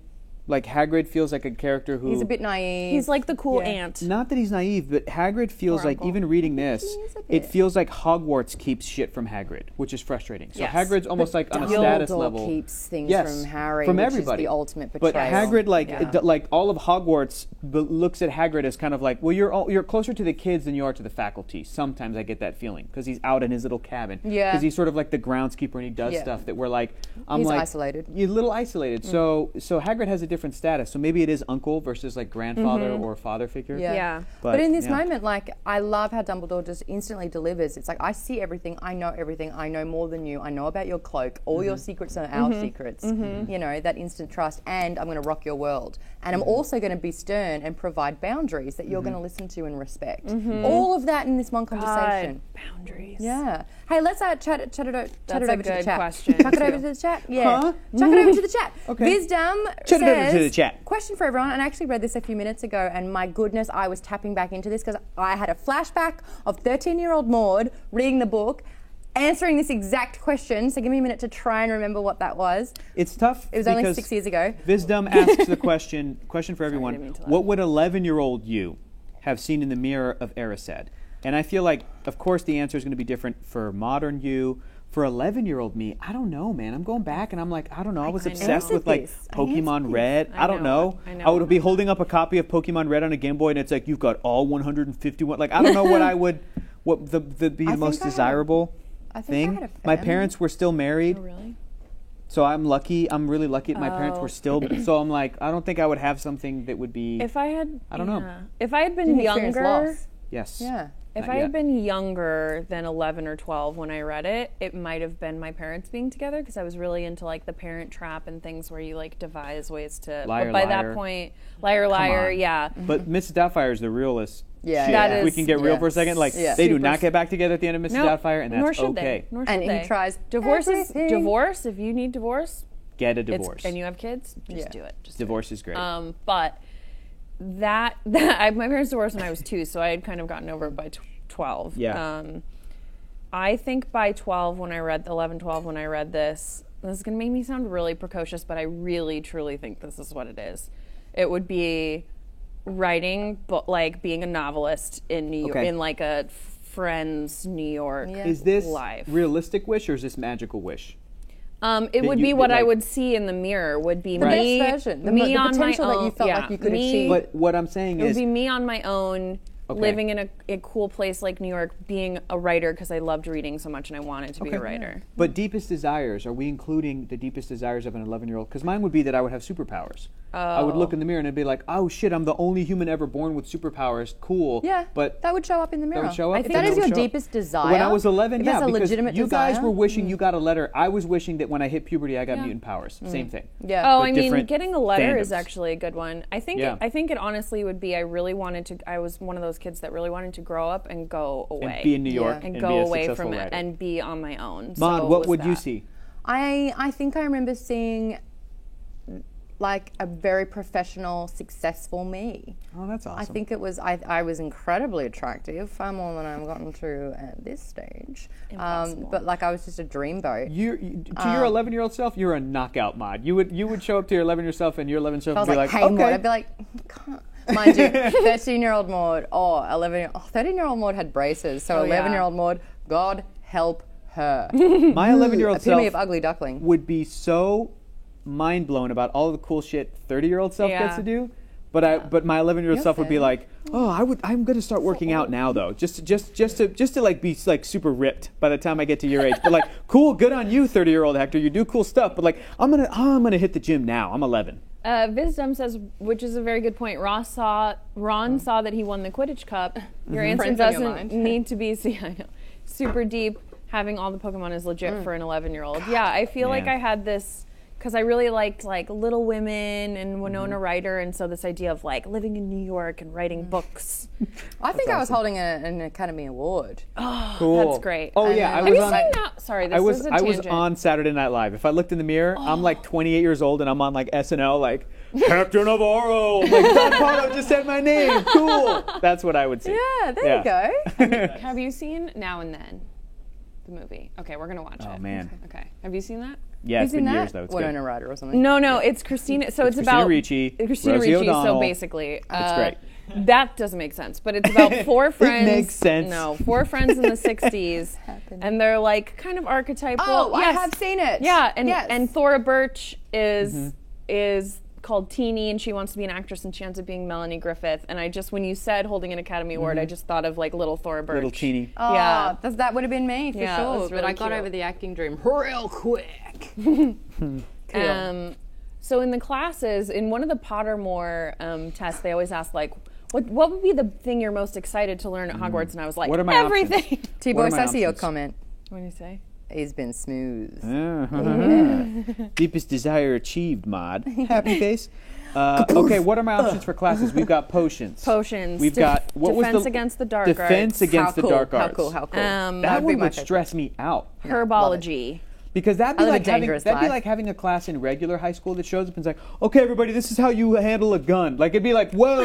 Like Hagrid feels like a character who he's a bit naive. He's like the cool Yeah. aunt. not that he's naive, but Hagrid feels Or like uncle. even reading this, is a it bit. feels like Hogwarts keeps shit from Hagrid, which is frustrating. So Yes. Hagrid's almost like on a Dumbledore status level. keeps things Yes, from Harry, from which everybody. is the ultimate But betrayal. Hagrid, like, Yeah. like all of Hogwarts looks at Hagrid as kind of like, well, you're closer to the kids than you are to the faculty. Sometimes I get that feeling because he's out in his little cabin. Yeah. Because he's sort of like the groundskeeper and he does Yeah. stuff that we're like, I'm He's like isolated. You're a little isolated. So Hagrid has a different status. So maybe it is uncle versus like grandfather or father figure. Yeah. Yeah. But in this yeah. moment, like, I love how Dumbledore just instantly delivers. It's like, I see everything, I know everything, I know more than you, I know about your cloak, all your secrets are our secrets. You know, that instant trust, and I'm going to rock your world. And I'm also going to be stern and provide boundaries that you're going to listen to and respect. All of that in this one conversation. God, boundaries. Yeah. Hey, let's chat it over That's to a the good chat. question, Chuck it over too. to the chat. Yeah. Huh? Chuck it over to the chat. Okay. Vizdom Chuck it over to says, the chat. question for everyone, and I actually read this a few minutes ago, and my goodness, I was tapping back into this because I had a flashback of 13-year-old Maud reading the book, answering this exact question. So give me a minute to try and remember what that was. It's tough. It was only because 6 years ago. Wisdom asks the question for everyone. didn't mean to laugh. What would 11-year-old you have seen in the mirror of Erised? And I feel like, of course, the answer is going to be different for modern you. For 11-year-old me, I don't know, man. I'm going back and I'm like, I don't know. I was obsessed with like this. I Pokemon answered Red. I don't know. I know. I would be holding up a copy of Pokemon Red on a Game Boy and it's like, you've got all 151. Like, I don't know what I would, what the be the think most I had- desirable I think thing. I had a My family. parents were still married. Oh, really? So I'm lucky. I'm really lucky that my parents Oh. were still. So I'm like, I don't think I would have something that would be. If I had, I don't know. yeah. If I had been Didn't experience younger, loss. yes. Yeah. if Not I yet. had been younger than 11 or 12 when I read it, it might have been my parents being together because I was really into like the Parent Trap and things where you like devise ways to. Liar, but by liar. that point, liar, liar, on. yeah. But Mrs. Doubtfire is the realest. Yeah, shit. That If we is- can get real yeah. for a second, like Yeah. they do Super not get back together at the end of Mrs. No, Doubtfire, and that's nor should okay. they. Nor should And they. he tries Divorce everything. is divorce. If you need divorce, Get a it's- divorce. and you have kids, just Yeah. do it. Just do it. Divorce is great. But that my parents divorced when I was 2, so I had kind of gotten over it by 12. Yeah. I think by 12 when I read 11, 12 when I read this is going to make me sound really precocious, but I really truly think this is what it is. It would be writing, but like being a novelist in New York, Okay. in like a Friends New York Yeah. is this life. realistic wish or is this magical wish? It would you- be what I like- would see in the mirror. Would be The me, best version. The me the on my potential own. that you felt yeah, like you could me- achieve. But what I'm saying It would is, be me on my own, Okay. living in a cool place like New York, being a writer because I loved reading so much and I wanted to be a Okay. writer. but deepest desires, are we including the deepest desires of an 11-year-old? Because mine would be that I would have superpowers. I would look in the mirror and it'd be like, oh shit, I'm the only human ever born with superpowers. Cool. Yeah, But that would show up in the mirror. would show up? If I that think is that your would show up. deepest desire. when I was 11, if yeah, that's a because legitimate you guys desire, were wishing you got a letter. I was wishing that when I hit puberty, I got mutant powers. Same thing. Yeah. Oh, But I mean, different getting a letter is fandoms. actually a good one. I think. Yeah. I think it honestly would be. I really wanted to. I was one of those kids that really wanted to grow up and go away And be in New York and and go be a away successful from it writer. and be on my own. Maud, So what was would you that. see? I think I remember seeing like a very professional, successful me. Oh, that's awesome. I think it was I was incredibly attractive, far more than I've gotten to at this stage. Impossible. But like I was just a dreamboat. To your 11-year-old self, you're a knockout, Maud. You would show up to your 11-year self and your 11-year self I would was be like, like, hey, okay. Maud. I'd be like, can't. Mind you, 13-year-old Maud, 13-year-old Maud had braces. So Oh, yeah. 11-year-old Maud, God help her. My 11-year-old Epitome self of ugly duckling. would be so mind blown about all the cool shit 30-year-old self Yeah. gets to do. But my 11-year-old You're self would be thin. like, oh, I'm gonna start working out now though, just to like be like super ripped by the time I get to your age. But like, cool, good on you, 30-year-old Hector, you do cool stuff. But like, I'm gonna hit the gym now. I'm 11. Vizdom says, which is a very good point. Ron saw that he won the Quidditch Cup. Your answer Friends on your doesn't mind. need to be I know, super deep. Having all the Pokemon is legit for an 11-year-old. Yeah, I feel like Man. I had this because I really liked like Little Women and Winona Ryder, and so this idea of like living in New York and writing books. I think I was holding an Academy Award. Cool. That's great. Oh yeah, I Have was you on. seen that? Sorry, this I was is a I was tangent. on Saturday Night Live. If I looked in the mirror, I'm like 28 years old and I'm on like SNL, like Hector Navarro. Like Don Pardo just said my name. Cool. That's what I would see. Yeah, there you go. Have you seen Now and Then, the movie? Okay, we're gonna watch it. Oh man. Okay, have you seen that? Yeah, it's Who's in been that? years though. It's Winona good. Ryder or something. No, it's Christina. So it's Christina about Ricci, Christina Rosie Ricci. So O'Donnell. basically, It's great. That doesn't make sense, but it's about four friends. makes sense. No, four friends in the '60s, and they're like kind of archetypal. Oh, I Yes. have seen it. Yeah, and Yes. and Thora Birch is called Teeny, and she wants to be an actress, and she ends up being Melanie Griffith. And I just, when you said holding an Academy Award, I just thought of like little Thora Birch. Little teeny. Oh, Yeah. that would have been me for Yeah, it sure. was But really I got cute. over the acting dream real quick. So in the classes, in one of the Pottermore tests, they always ask like, what would be the thing you're most excited to learn at Hogwarts? And I was like, What are my everything. T-Boy What are my Sassy, your options? comment. What do you say? He's been smooth. Deepest desire achieved, Mod. Happy face. Okay, what are my options for classes? We've got potions. Potions. We've got what was Defense the against the dark defense arts. against the dark How arts. cool, how cool. Um, That That'd be one my would favorite. stress me out Herbology. because that'd be I live a like having dangerous that'd be life. like having a class in regular high school that shows up and is like, okay, everybody, this is how you handle a gun. Like it'd be like, whoa,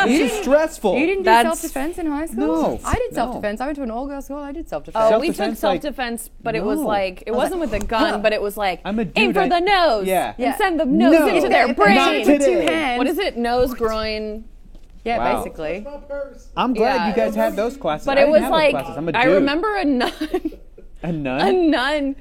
this is stressful. You didn't do That's- self-defense in high school? No, I did no. self-defense. I went to an all-girls school. I did Oh, self-defense. we took Self-defense, like- self-defense, but it was No. like, it wasn't with a gun, but it was like, I'm a aim dude, for the nose. Yeah. And send the nose No. into their Not brain. today. Two hands. What is it? Nose, groin. Yeah, Wow. basically. I'm glad Yeah. you guys had those classes. But I it didn't was have those like, classes. I'm a dude. I remember a nun, a a nun. nun,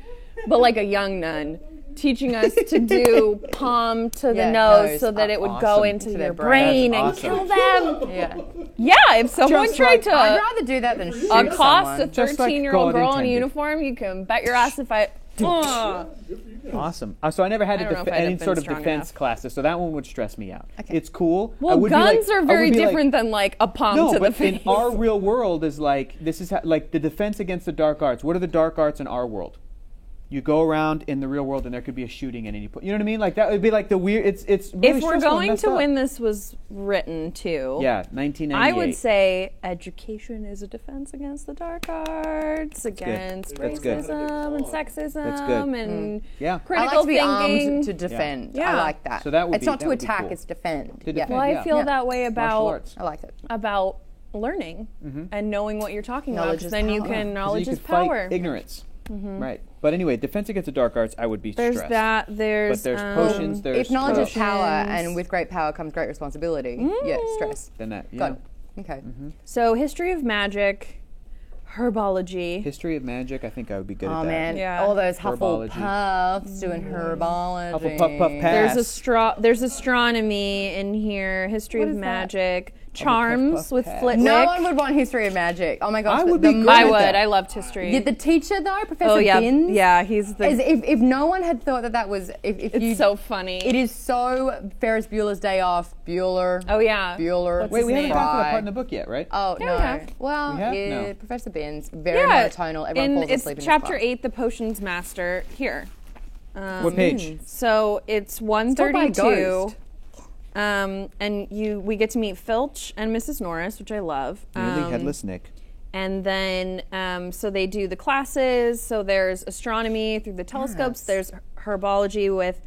but like a young nun, teaching us to do palm to the Yeah, nose nose so that it would go awesome. into To their their brain. brain and That's kill awesome. them. Yeah. Yeah, if someone Just tried like- to I'd rather do that than shoot accost a someone. Just like 13-year-old God girl in a intended. uniform, you can bet your ass if I. Awesome. So I never had I don't know if I'd any have been sort of strong defense enough. classes, so that one would stress me out. Okay. It's cool. I Well, would be like- guns are I would very be like- different than like a palm No, to the but face. in our real world is like this is how, like the defense against the dark arts. What are the dark arts in our world? You go around in the real world and there could be a shooting at any point. You know what I mean? Like that would be like the weird. It's really if we're stressful and going messed to up. when this was written to, Yeah, 1998. I would say education is a defense against the dark arts, against That's good. racism and sexism That's good. and Yeah. I critical like to be thinking. armed to defend. Yeah. I like that. So that would it's be- not that to would be attack, cool. it's defend. To Yeah. defend. well, I Yeah. feel Yeah. that way Martial about arts. I like it. learning and knowing what you're talking Knowledge about. is Then you power. can 'Cause knowledge you is could fight power. ignorance. Right. But anyway, defense against the dark arts, I would be There's stressed. that. There's But there's potions. There's If knowledge is potions. power, and with great power comes great responsibility, yeah, stress. Then that. Yeah. Got it. Okay. So history of magic, herbology. History of magic. I think I would be good at Oh that. man, Yeah. all those Herbology. Hufflepuffs doing herbology. Hufflepuff Puff Pass. There's astronomy in here, history What of is that? magic, charms Puff with Pass. Flitwick. No one would want history of magic. Oh my gosh, I would the be good I at would. that. I loved history. Yeah, the teacher though, Professor oh yeah, Binns. yeah. He's the. As if no one had thought that was if it's you so funny. it is so Ferris Bueller's Day Off. Bueller. Oh yeah. Bueller. What's Wait, his we haven't name? gotten to that Bye. part in the book yet, right? Oh Yeah, no. we have. Well, We have? yeah, No. Professor Binns, very Yeah. monotonal. Everyone And falls it's asleep in his chapter class. 8, the potions master. Here. What page? So it's Taught by a 132. ghost. And we get to meet Filch and Mrs. Norris, which I love. Nearly headless Nick. And then, so they do the classes. So there's astronomy through the telescopes. There's herbology with.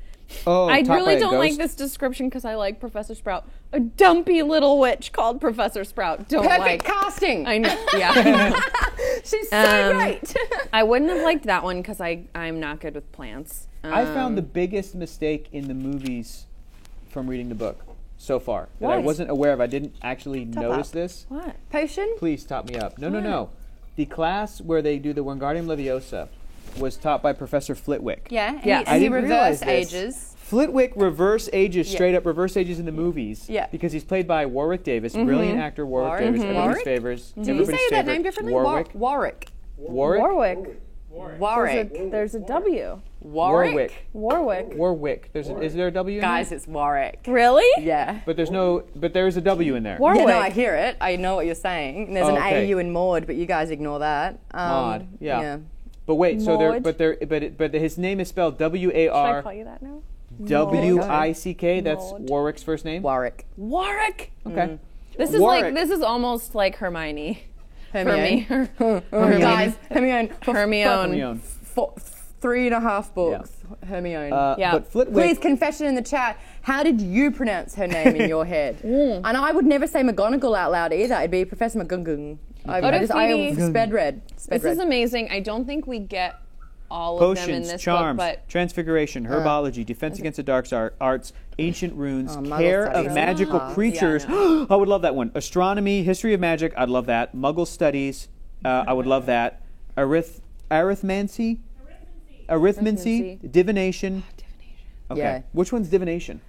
Oh, I taught by really a don't like ghost? this description because I like Professor Sprout. A dumpy little witch called Professor Sprout. Don't Perfect like. casting. I know. Yeah. She's so Um, great. I wouldn't have liked that one because I'm not good with plants. I found the biggest mistake in the movies from reading the book so far that I What? wasn't aware of. I didn't actually notice up. this. What? Potion. Please top me up. No. the class where they do the Wingardium Leviosa was taught by Professor Flitwick. Yeah, and Yes. he, I and he didn't realize reverse this. ages. Flitwick reverse ages, Yeah. straight up reverse ages in the movies. Yeah. Because he's played by Warwick Davis, brilliant actor Warwick Davis, everybody's Warwick? favors. Do you everybody's say that favorite. name differently? Warwick. Warwick. Warwick. Warwick. Warwick. There's a W. Warwick. Warwick. Warwick. Is there a W in Guys, there? it's Warwick. Really? Yeah. But there's a W in there. Warwick. Yeah, no, I hear it. I know what you're saying. And there's Oh, an okay. AU in Maud, but you guys ignore that. Maud, yeah. Yeah. But wait, so there, Maud. but his name is spelled Should I call WARWICK. you that now? That's Maud. Warwick's first name. Warwick. Warwick. Okay. This is Warwick. like this is almost like Hermione. Hermione. Hermione. Guys, Hermione. Hermione. 3.5 books. Hermione. Yeah. But Flitwick. Please, confession in the chat. How did you pronounce her name in your head? And I would never say McGonagall out loud either. It'd be Professor McGonagall. I Odifidi. sped read. Sped This is read. amazing. I don't think we get all of them in Potions, this charms, book, but transfiguration, herbology, defense against the dark arts, ancient runes, Muggle care of studies. magical Yeah, creatures. I I would love that one. Astronomy, history of magic. I'd love that. Muggle studies. I would love that. Arithmancy, divination. Okay. Yeah. Which one's divination?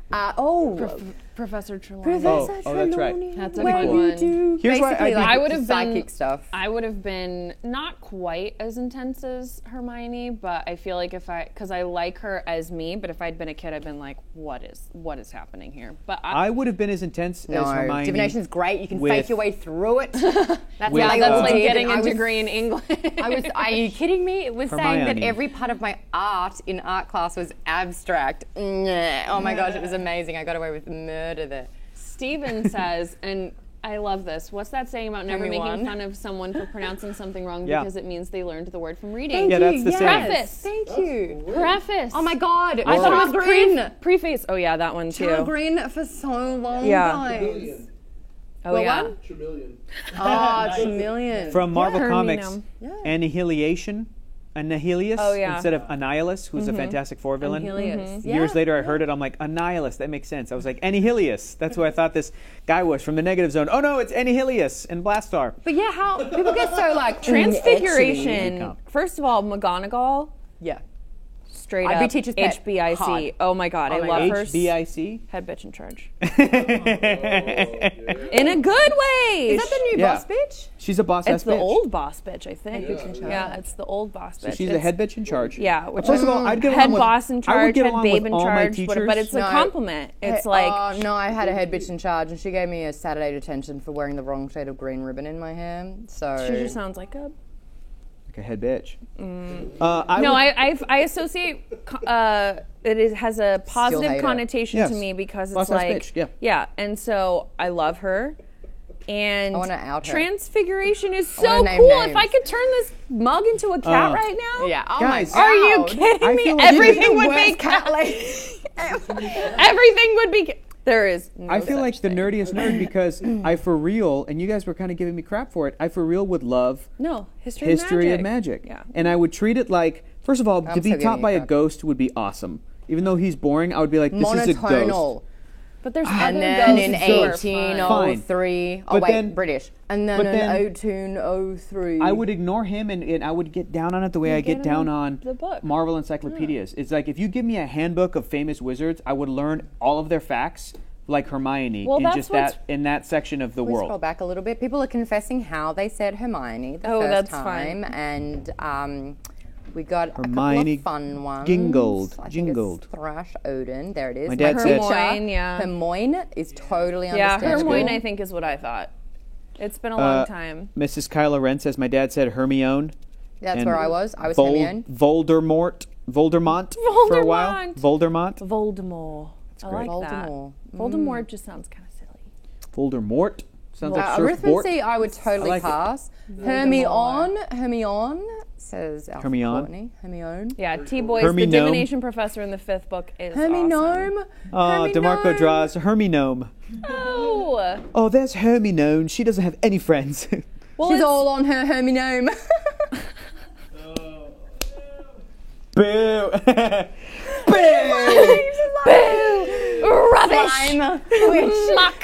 Professor Trelawney. Professor Oh, that's right. Trelawney, That's a where good you one. do Here's why basically I like would have psychic been- stuff. I would have been not quite as intense as Hermione, but I feel like because I like her as me, but if I'd been a kid, I'd been like, what is happening here? But I would have been as intense as No, Hermione. divination's great. You can with- fake your way through it. That's With- what I that's all like did, getting and I into was- green English. Are you kidding me? It was saying that Hermione. every part of my art in art class was abstract. Oh my gosh, it was amazing. I got away with murder there. Steven says, and I love this. What's that saying about never making Everyone. fun of someone for pronouncing something wrong Yeah. because it means they learned the word from reading? Yeah, that's the saying. Preface. Thank you. Preface. Oh my god. I thought it was green. preface. Oh yeah, that one too. Green for so long, Yeah. guys. Oh Well, yeah. what? Trillion. Oh, Chameleon. From Marvel Hermione. Comics, Annihilation, Annihilus Oh, yeah. instead of Annihilus, who's a Fantastic Four villain. Annihilus. Years later, I heard it. I'm like, Annihilus. That makes sense. I was like, Annihilius. That's who I thought this guy was from the Negative Zone. Oh no, it's Annihilius and Blastar. But yeah, how people get so like Transfiguration. Actually, First of all, McGonagall, Yeah. straight I'd be up teacher's pet. HBIC. Hard. Oh my god, I my love God. her. HBIC. Head bitch in charge. In a good way. Is that the new Yeah. boss bitch? She's a boss It's ass the bitch. old boss bitch, I think. bitch in charge. Yeah, it's the old boss bitch. So she's the It's head bitch in charge. Yeah, which First is of all, I'd get head along with, boss in I would charge, get head along babe with in all my charge, teachers. but it's a No. compliment. It's like Oh no, I had a head bitch in charge, and she gave me a Saturday detention for wearing the wrong shade of green ribbon in my hair. So she just sounds like a. like a head bitch. No, I associate has a positive hater. connotation Yes. to me because Boss it's ass like bitch, yeah. and so I love her. And I wanna out her. Transfiguration is wanna so name cool. names. If I could turn this mug into a cat right now, yeah. Oh Guys, my god. Are you kidding I me? feel like Everything You're the would be worst cat lady. everything would be. There is. No I feel such like the thing. nerdiest nerd because I for real, and you guys were kind of giving me crap for it. I for real would love No history of magic. Yeah. And I would treat it like, first of all, to so be giving taught you by a crap. ghost would be awesome. Even though he's boring, I would be like, this is a ghost. Monotonal. But there's And other then in ghosts who are fun. 1803, But wait, then- British. And then but in then- 1803. I would ignore him and I would get down on it the way I get get down him on the book. Marvel encyclopedias. It's like if you give me a handbook of famous wizards, I would learn all of their facts like Hermione Well, in that's just what's- that in that section of the We scroll world. back a little bit. People are confessing how they said Hermione the Oh, first that's time, fine. and we got Hermione a couple of fun ones. Gingold. I think Jingold. it's Thrash Odin. There it is. My dad said- Hermione, yeah. Hermione is totally Yeah, understandable. Hermione I think is what I thought. It's been a long time. Mrs. Kyla Ren says, my dad said Hermione. That's and where I was. I was Hermione. Voldemort for a while. Voldemort. Voldemort. I like Voldemort. that. Voldemort just sounds kind of silly. Voldemort. Sounds like surfboard. Arithmancy, I would totally I like it. pass. Hermione says Alpha Hermione. Courtney. Hermione. Yeah, T-Boys, Hermy the Gnome. divination professor in the 5th book is Hermione. awesome. Oh, DeMarco draws Hermione. Oh. Oh, there's Hermione. She doesn't have any friends. Well, She's it's- all on her Hermione. Boo! Boo! Rubbish! Slime. Muck!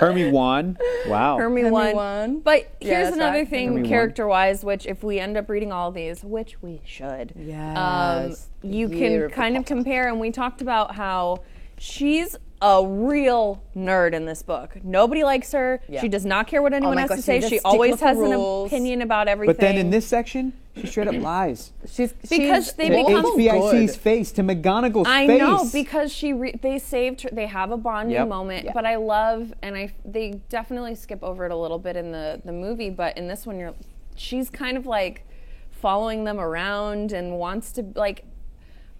Hermie won. Wow. Hermie Hermie won. won. But Yeah, here's that's another right. thing, Hermie won. character-wise, which if we end up reading all of these, which we should, Yes. you The year can of the kind of Potter. compare. And we talked about how she's a real nerd in this book. Nobody likes her. Yeah. She does not care what anyone my has God, to say. she's a She stickler always for has an rules. opinion about everything. But then in this section, she straight up lies. She's Because they To become HBIC's face, to McGonagall's I face. know, because they saved her. They have a bonding Yep. moment, Yeah. but I love, and they definitely skip over it a little bit in the movie, but in this one, she's kind of like following them around and wants to like.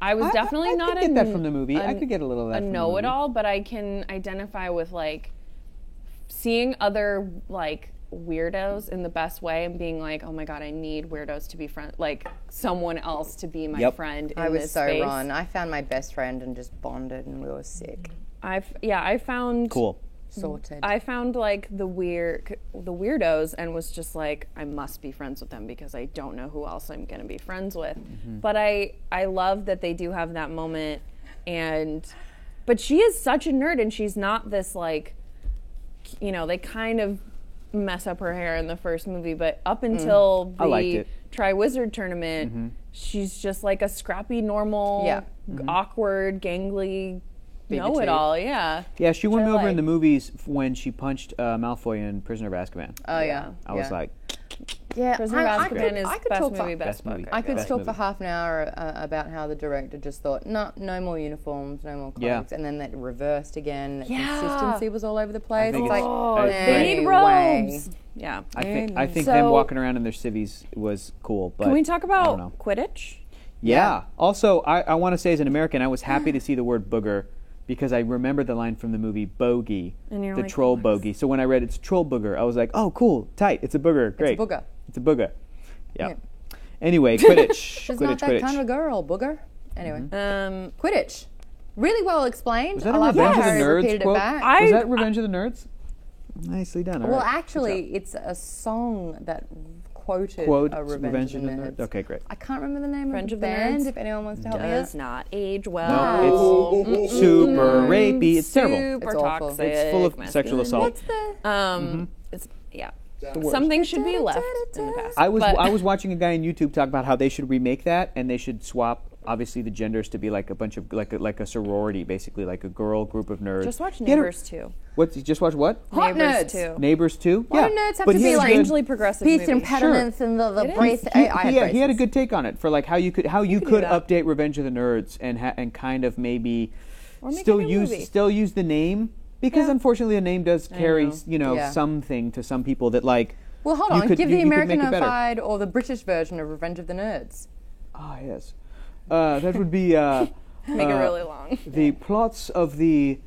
I was definitely I not could get that from the movie. I could get a little of that a from the know-it-all, but I can identify with like seeing other like weirdos in the best way and being like, oh my god, I need weirdos to be friend, like someone else to be my Yep. friend. In I was this so space. wrong. I found my best friend and just bonded, and we were sick. I found Cool. Sorted. I found like the weirdos and was just like, I must be friends with them because I don't know who else I'm gonna be friends with. But I love that they do have that moment, but she is such a nerd, and she's not this like, they kind of mess up her hair in the first movie, but up until I liked the it. Triwizard Tournament, she's just like a scrappy, normal, Yeah. awkward, gangly, Baby know-it-all. Yeah. Yeah, she won Which me I over in like. the movies when she punched Malfoy in Prisoner of Azkaban. Oh yeah. I was like, yeah. Prisoner of Azkaban is I could best talk movie, for, best book. movie. I could Best talk movie. for half an hour about how the director just thought, no more uniforms, no more clothes, Yeah. and then that reversed again. That Yeah. consistency was all over the place. think It's it's- like, Oh, They need anyway. robes. Yeah. I think So- them walking around in their civvies was cool. But Can we talk I don't know. about Quidditch? Yeah. Also, I want to say as an American, I was happy to see the word booger because I remembered the line from the movie Bogey, And you're the like, troll what is- bogey. So when I read it's troll booger, I was like, oh, cool, tight. It's a booger. Great. booger. It's a booger. Yeah. Yeah. Anyway, Quidditch. She's Quidditch, not that Quidditch. kind of a girl, booger. Anyway, Quidditch. really well explained. Was that I a love Revenge how of the Harry Nerds repeated quote? it back. I- Was that Revenge of the Nerds? Nicely done. All Well, right. Good actually, job. it's a song that quoted Quote a Revenge of the Nerds. Okay, great. I can't remember the name Revenge of of the the band. Nerds If anyone wants to help me out. Does not age well. No, it's super rapey. It's terrible. Super It's awful. toxic. It's full of sexual assault. What's the? It's yeah. worst. Something should be left in the past. I was But- I was watching a guy on YouTube talk about how they should remake that and they should swap obviously the genders to be like a bunch of like a sorority, basically like a girl group of nerds. Just watch He had a- Neighbors 2. What? Just watch what? Hot Neighbors Nerds. 2. Neighbors 2? Why Yeah. do nerds have But to he be has like good- Strangely progressive speech movie. impediments and the It brace? is. I had he had a braces. good take on it for like how you could do could that. update Revenge of the Nerds and kind of maybe Or make a still new use movie. the name because Yeah. unfortunately the name does carry know. Yeah. something to some people that like. Well, hold you on. could- Give you- the you could make it better. Americanified or the British version of Revenge of the Nerds. Ah yes, that would be Make it really long. the plots of the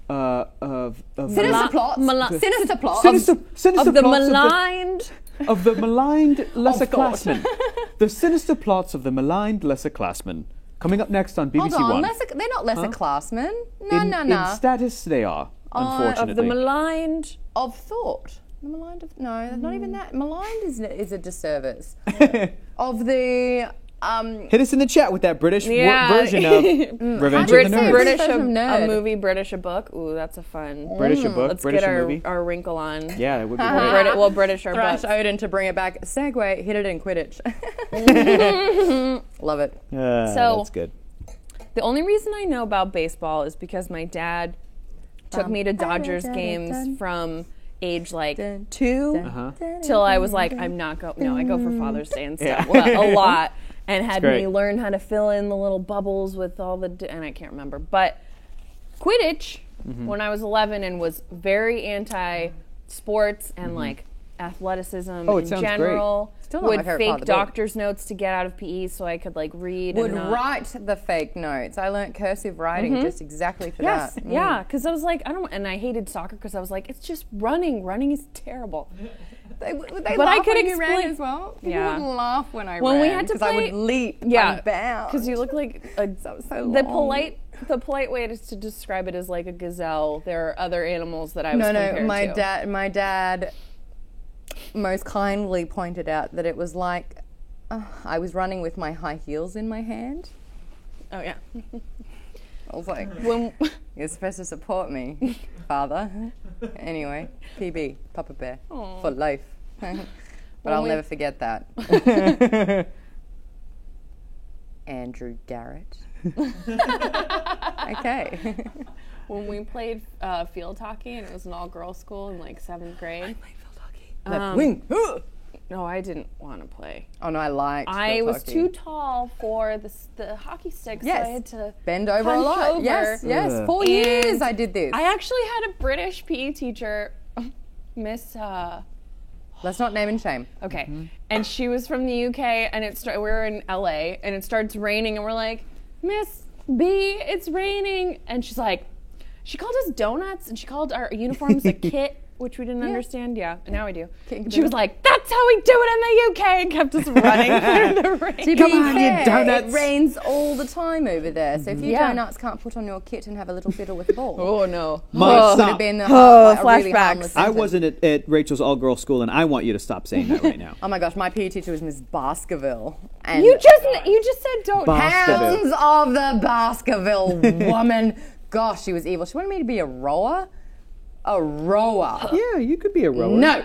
of Sinister plots. Sinister plots. sinister Of the plots maligned. of the maligned lesser thought. classmen. The sinister plots of the maligned lesser classmen. Coming up next on BBC Hold on. One. They're not lesser classmen. No, in, no, in no. status, they are. Unfortunately. Of the maligned. Of thought. The maligned of no, not even that. Maligned is a disservice. Of the Hit us in the chat with that British Yeah. version of Revenge Brit- of the say Nerds. British British of nerd. a movie, British a book. Ooh, that's a fun. British a book, Let's British get a movie. our wrinkle on. Yeah, that would be great. British our Thrash books. Odin to bring it back. Segway, hit it in Quidditch. Love it. So- that's good. The only reason I know about baseball is because my dad took me to Dodgers games from age like 2 Uh-huh. till I was like, I'm not going. No, I go for Father's Day and stuff Yeah. a lot, and had great. me learn how to fill in the little bubbles with all the. And I can't remember, but Quidditch when I was 11 and was very anti sports and like athleticism Oh, it in sounds great. general. Still not my Would favorite fake part of the book. doctor's notes to get out of PE so I could like read. Would and not, write the fake notes. I learnt cursive writing just exactly for Yes, that. yeah, because I was like, I don't, and I hated soccer because I was like, it's just running. Running is terrible. They But I laugh could when you ran explain- as well. People Yeah. would laugh when I When ran we had to because I play- would leap Yeah, and bound. because you look like a. so the long. polite way to describe it is like a gazelle. There are other animals that I was No, compared my to. my dad most kindly pointed out that it was like I was running with my high heels in my hand. Oh yeah. I was like, When you're supposed to support me, father. Anyway, PB, Papa Bear, Aw. for life. But I'll never forget that. Andrew Garrett. Okay. When we played field hockey, and it was an all-girls school in like 7th grade. Left wing. No, I didn't want to play. Oh no, I liked. I field was hockey. too tall for the hockey stick, so I Yes. had to Bend over a hunch lot. over. Yes, yes. Ugh. 4 years I did this. I actually had a British PE teacher, Miss. Let's not name and shame. Okay, and she was from the UK, and we were in LA, and it starts raining, and we're like, Miss B, it's raining, and she's like, she called us donuts, and she called our uniforms a kit, which we didn't understand. Yeah, and now we do. Kit and And she was caboodle. like, that's how we do it in the UK, and kept us running through the rain. To be Come on, you fair, donuts. it rains all the time over there. So if you Yeah. donuts can't put on your kit and have a little fiddle with the ball, Oh no! Mom, would have stop. been a Oh, really flashbacks. harmless I sentence. wasn't at Rachel's all-girls school, and I want you to stop saying that right now. Oh my gosh, my PE teacher was Miss Baskerville. And You just said don't. Hounds of the Baskerville woman. Gosh, she was evil. She wanted me to be a rower. A rower. Yeah, you could be a rower. No.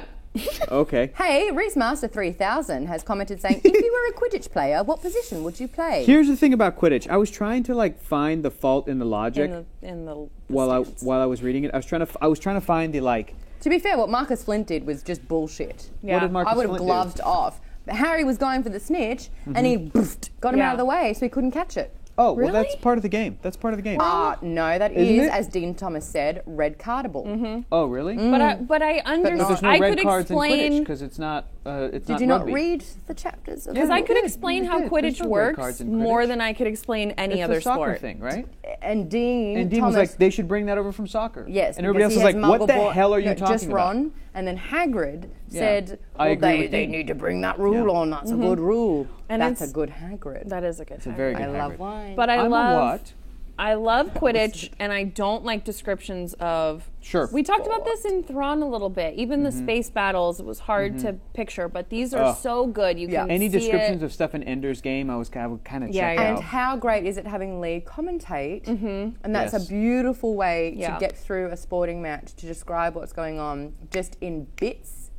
Okay. Hey, Reese Master 3000 has commented saying, if you were a Quidditch player, what position would you play? Here's the thing about Quidditch. I was trying to find the fault in the logic in the while I stands. was reading it. I was trying to find the To be fair, what Marcus Flint did was just bullshit. Yeah. What did Marcus I would have Flint do? gloved off. But Harry was going for the snitch, and he got him Yeah. out of the way, so he couldn't catch it. Oh, well, that's Really? part of the game. That's part of the game. No, that Isn't is, it? as Dean Thomas said, red cardable. Oh, really? But I But understand. There's no I red could cards in Quidditch explain because it's not. It's Did you not read the chapters? Of because the I could book? explain You how did. There's Quidditch no red works cards in more Quidditch. than I could explain any It's other the soccer sport. thing, right? And Dean And Dean Thomas, was like, they should bring that over from soccer. yes, And everybody else because was he like, has what the Muggle hell are you no, talking just about? Ron. And then Hagrid said, I well, agree with they Dean. need to bring that rule Yeah. on. That's a good rule. And That's a it's- good Hagrid. That is a good. It's a very good I love Hagrid. wine. But I I'm love. a what? I love Quidditch, and I don't like descriptions of. Sure. We talked about this in Thrawn a little bit. Even the space battles, it was hard to picture, but these are Ugh. so good. You Yeah. can Any see descriptions it. of stuff in Ender's Game, I would kind of Yeah, check yeah. And out. how great is it having Lee commentate? And that's Yes. a beautiful way Yeah. to get through a sporting match, to describe what's going on just in bits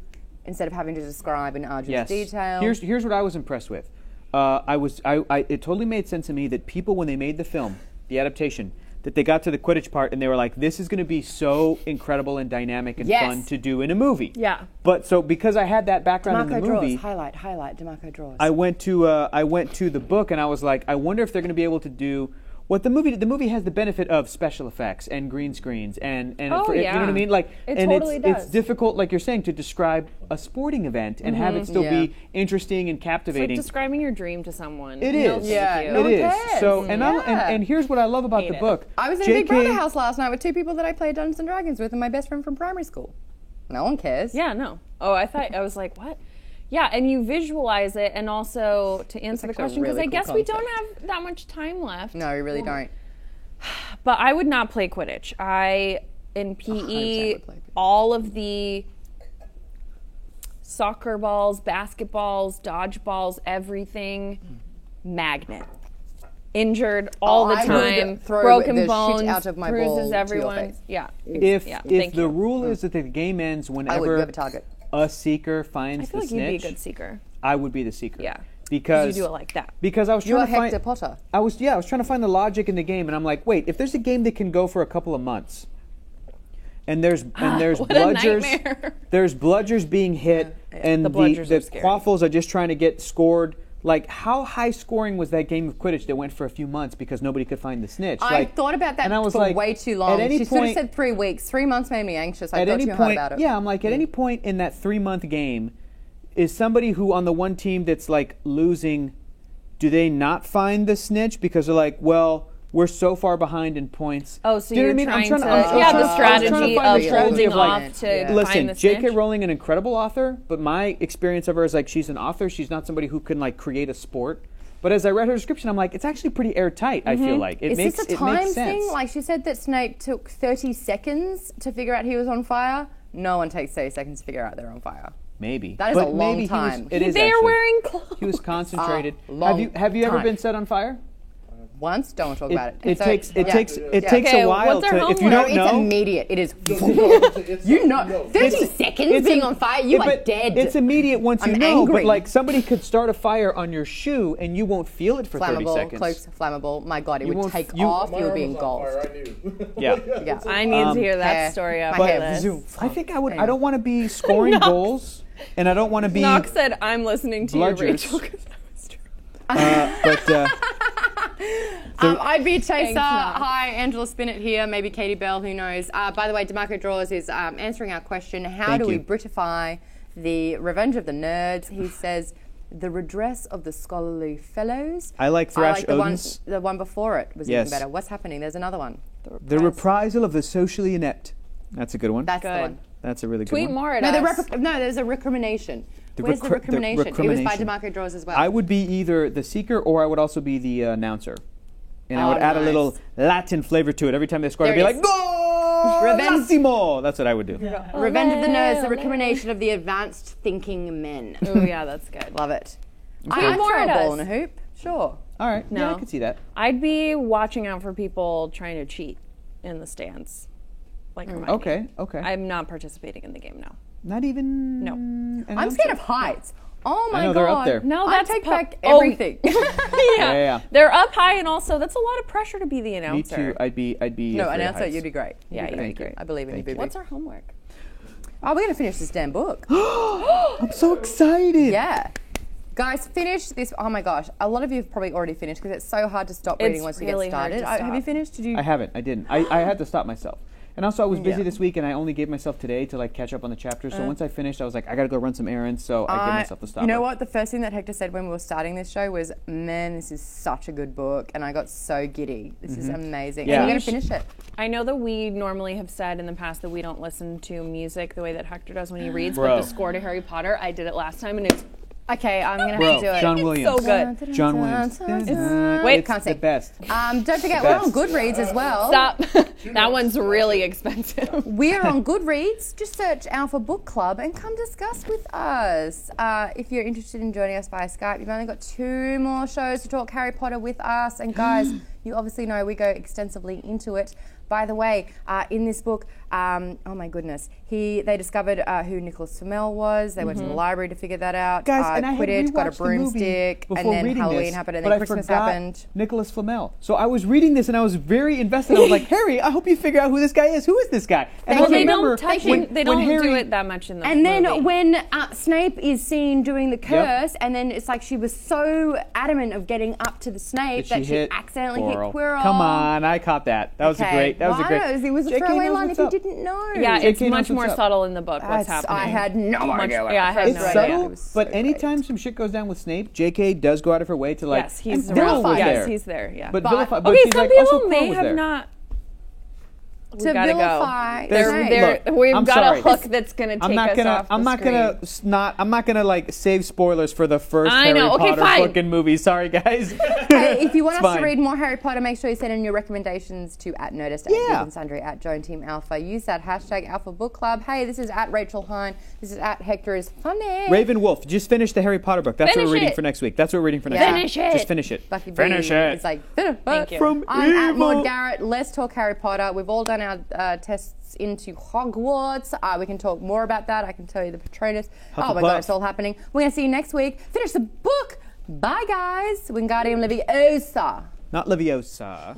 instead of having to describe in arduous Yes. detail. Here's what I was impressed with. It totally made sense to me that people, when they made the film, the adaptation, that they got to the Quidditch part and they were like, this is going to be so incredible and dynamic and Yes. fun to do in a movie. Yeah. But so because I had that background DeMarco in the movie, draws. Highlight. DeMarco draws. I went to the book and I was like, I wonder if they're going to be able to do what the movie has the benefit of special effects and green screens and you know what I yeah. mean, like, It and totally it's does. difficult, like you're saying, to describe a sporting event and have it still Yeah. be interesting and It's like captivating. describing your dream to someone. It No, is. thank Yeah, you. no It one is. cares. So and Yeah. and here's what I love about Hate the it. book. I was in a Big Brother house last night with two people that I played Dungeons and Dragons with and my best friend from primary school. No one cares. Yeah, no. Oh, I was like, what? Yeah, and you visualize it, and also to answer the actually a question, because really I cool guess we don't concept. have that much time left. No, you really don't. But I would not play Quidditch. In 100% PE, would play Quidditch. all of the soccer balls, basketballs, dodgeballs, everything, magnet. Injured all the I would time, throw broken the shit bones, out of my ball bruises to your everyone. face. Yeah. If Yeah, if thank the you. rule is that the game ends I would whenever have a target. a seeker I finds feel the like you'd be a snitch, good seeker. I would be the seeker. Yeah. Because You do it like that. because I was You're trying to Hector find Potter. I was trying to find the logic in the game, and I'm like, wait, if there's a game that can go for a couple of months, and there's What a bludgers, nightmare. there's bludgers being hit, and The the bludgers are the scary. quaffles are just trying to get scored. Like, how high scoring was that game of Quidditch that went for a few months because nobody could find the snitch? I Like, thought about that and I was for like, way too long. At any She should have point, said 3 weeks. 3 months made me anxious. I at thought any too hard point, about it. yeah, I'm like, at any point in that 3-month game, is somebody who on the one team that's like losing, do they not find the snitch because they're like, well, we're so far behind in points? Oh, so Do you know you're what I mean? trying to, I'm yeah, trying the to- I'm trying to strategy find of the strategy holding of, like, off to Yeah. find Listen, the J.K. snitch. Rowling, an incredible author, but my experience of her is like she's an author. She's not somebody who can like create a sport. But as I read her description, I'm like, it's actually pretty airtight. I feel like it Is makes this a it time makes thing? sense. Like she said that Snape took 30 seconds to figure out he was on fire. No one takes 30 seconds to figure out they're on fire. Maybe That is But a long maybe he was- time. it is They are actually. wearing clothes. He was concentrated. long Have you ever time. been set on fire? once, don't want to talk about it. It So, takes yeah. takes Okay, a while what's our to if you homework? don't It's know. immediate. It is. It's You know, 30 seconds being im- on fire, you are but dead. It's immediate once you I'm know, angry. but like somebody could start a fire on your shoe and you won't feel it for 30 Flammable, seconds. cloaks flammable. My God, it You would won't take f- you- off. My You would arm be was on engulfed. fire, I knew. Yeah. Yeah. I need to hear that hair. story My after hair. this. Zoom. I think I would. I Anyway. don't want to be scoring goals, and I don't want to be. Knox said, "I'm listening to you, Bludgers. Rachel." 'cause I was drunk." But I'd be a chaser. Knox. Hi, Angela Spinnett here. Maybe Katie Bell. Who knows? By the way, DeMarco Draws is answering our question: how Thank do we you. Britify the Revenge of the Nerds? He says the redress of the scholarly fellows. I like Thrash the one. Odin's. The one before it was Yes. even better. What's happening? There's another one. The reprisal of the socially inept. That's a good one. That's the Good. one. That's a really Tweet good one. more at No, us. no, there's a recrimination. The Where's the recri- the recrimination? It was by recrimination. DeMarco Draws as well. I would be either the seeker or I would also be the announcer. And I Oh, would add a nice. little Latin flavor to it. Every time they scored, I'd There be it like, "Go, Revenge- Lassimo!" That's what I would do. Revenge of the Nerds, the Olé, olé. recrimination of the advanced thinking men. Oh yeah, that's good. Love it. Tweet I'd more throw a at ball us. in a hoop. Sure. All right. Yeah, I No. could see that. I'd be watching out for people trying to cheat in the stands. Like Hermione. Okay. Okay. I'm not participating in the game now. Not even. No. an I'm scared of announcer? heights. Oh my know, God. they're up there. No, I that's take pu- back oh. everything. Yeah. They're up high, and also that's a lot of pressure to be the Me announcer. too. I'd be. No, afraid of announcer, heights. you'd be great. Yeah, You'd be you'd be great. great. I believe in you, Thank boo. What's our homework? Oh, we're going to finish this damn book. I'm so excited. Yeah. Guys, finish this. Oh my gosh. A lot of you have probably already finished because it's so hard to stop reading It's once really you get hard started. to Have you stop. finished? Did you? I haven't. I didn't. I had to stop myself. And also, I was busy Yeah. this week, and I only gave myself today to like catch up on the chapters. So once I finished, I was like, I got to go run some errands. So I gave myself the stop. You know what? The first thing that Hector said when we were starting this show was, "Man, this is such a good book," and I got so giddy. This is amazing. Yeah. And you're going to finish it. I know that we normally have said in the past that we don't listen to music the way that Hector does when he reads, Bro. but the score to Harry Potter, I did it last time, and it's Okay, I'm going to Bro, have to do it. John so Williams. good. John Williams. Wait, it's can't the sing. best. Don't forget, we're on best. Goodreads as well. Stop. That one's really expensive. We're on Goodreads. Just search Alpha Book Club and come discuss with us. If you're interested in joining us via Skype, you've only got 2 more shows to talk Harry Potter with us. And guys, you obviously know we go extensively into it. By the way, in this book, oh my goodness, they discovered who Nicholas Flamel was. They went to the library to figure that out. Guys, and I had Quidditch, got a rewatched the movie broomstick, before and then reading Halloween this, happened, and but then I Christmas forgot happened. Nicholas Flamel. So I was reading this and I was very invested. I was like, Harry, I hope you figure out who this guy is. Who is this guy? And Thank I you. They remember don't touch when, it. They when don't Harry, do it that much in the And then movie. when Snape is seen doing the curse, and then it's like she was so adamant of getting up to the Snape that she hit accidentally Quirrell. hit Quirrell. Come on, I caught that. That was a great. That was a Well, great. I know, it was a JK throwaway knows line what's if up. you didn't know. yeah, JK it's knows much what's more up. subtle in the book what's happening. I had no idea. yeah, I had It's no idea. subtle, It was but so anytime great. some shit goes down with Snape, JK does go out of her way to like. Yes, he's and Bill around. was Yes, there. he's there. Yeah. But But- vilify. But okay, she's some like, also people Quirrell may was have there. not. We To gotta vilify go. Snape. We've I'm got sorry. a hook that's gonna take I'm not us gonna. off the I'm not screen. gonna. I'm not gonna like save spoilers for the first I Harry know. Okay, Potter fine. fucking movie. Sorry, guys. Hey, if you want It's us to fine. read more Harry Potter, make sure you send in your recommendations to @Nerdist, Yeah. @Sundry, @JoanTeamAlpha. Use that hashtag Alpha Book Club. Hey, this is @Rachel Hine. This is @Hector is Funny. Raven Wolf, just finish the Harry Potter book. That's what Finish we're reading it. for next week. That's what we're reading for next Yeah. week. Finish it. Just finish it. Bucky B Finish it. is like, Thank you. From I'm evil. @Maud Garrett. Let's talk Harry Potter. We've all done our tests into Hogwarts. We can talk more about that. I can tell you the Patronus. Oh my God, Hufflepuff. it's all happening. We're going to see you next week. Finish the book. Bye, guys. Wingardium Leviosa. Not Leviosa.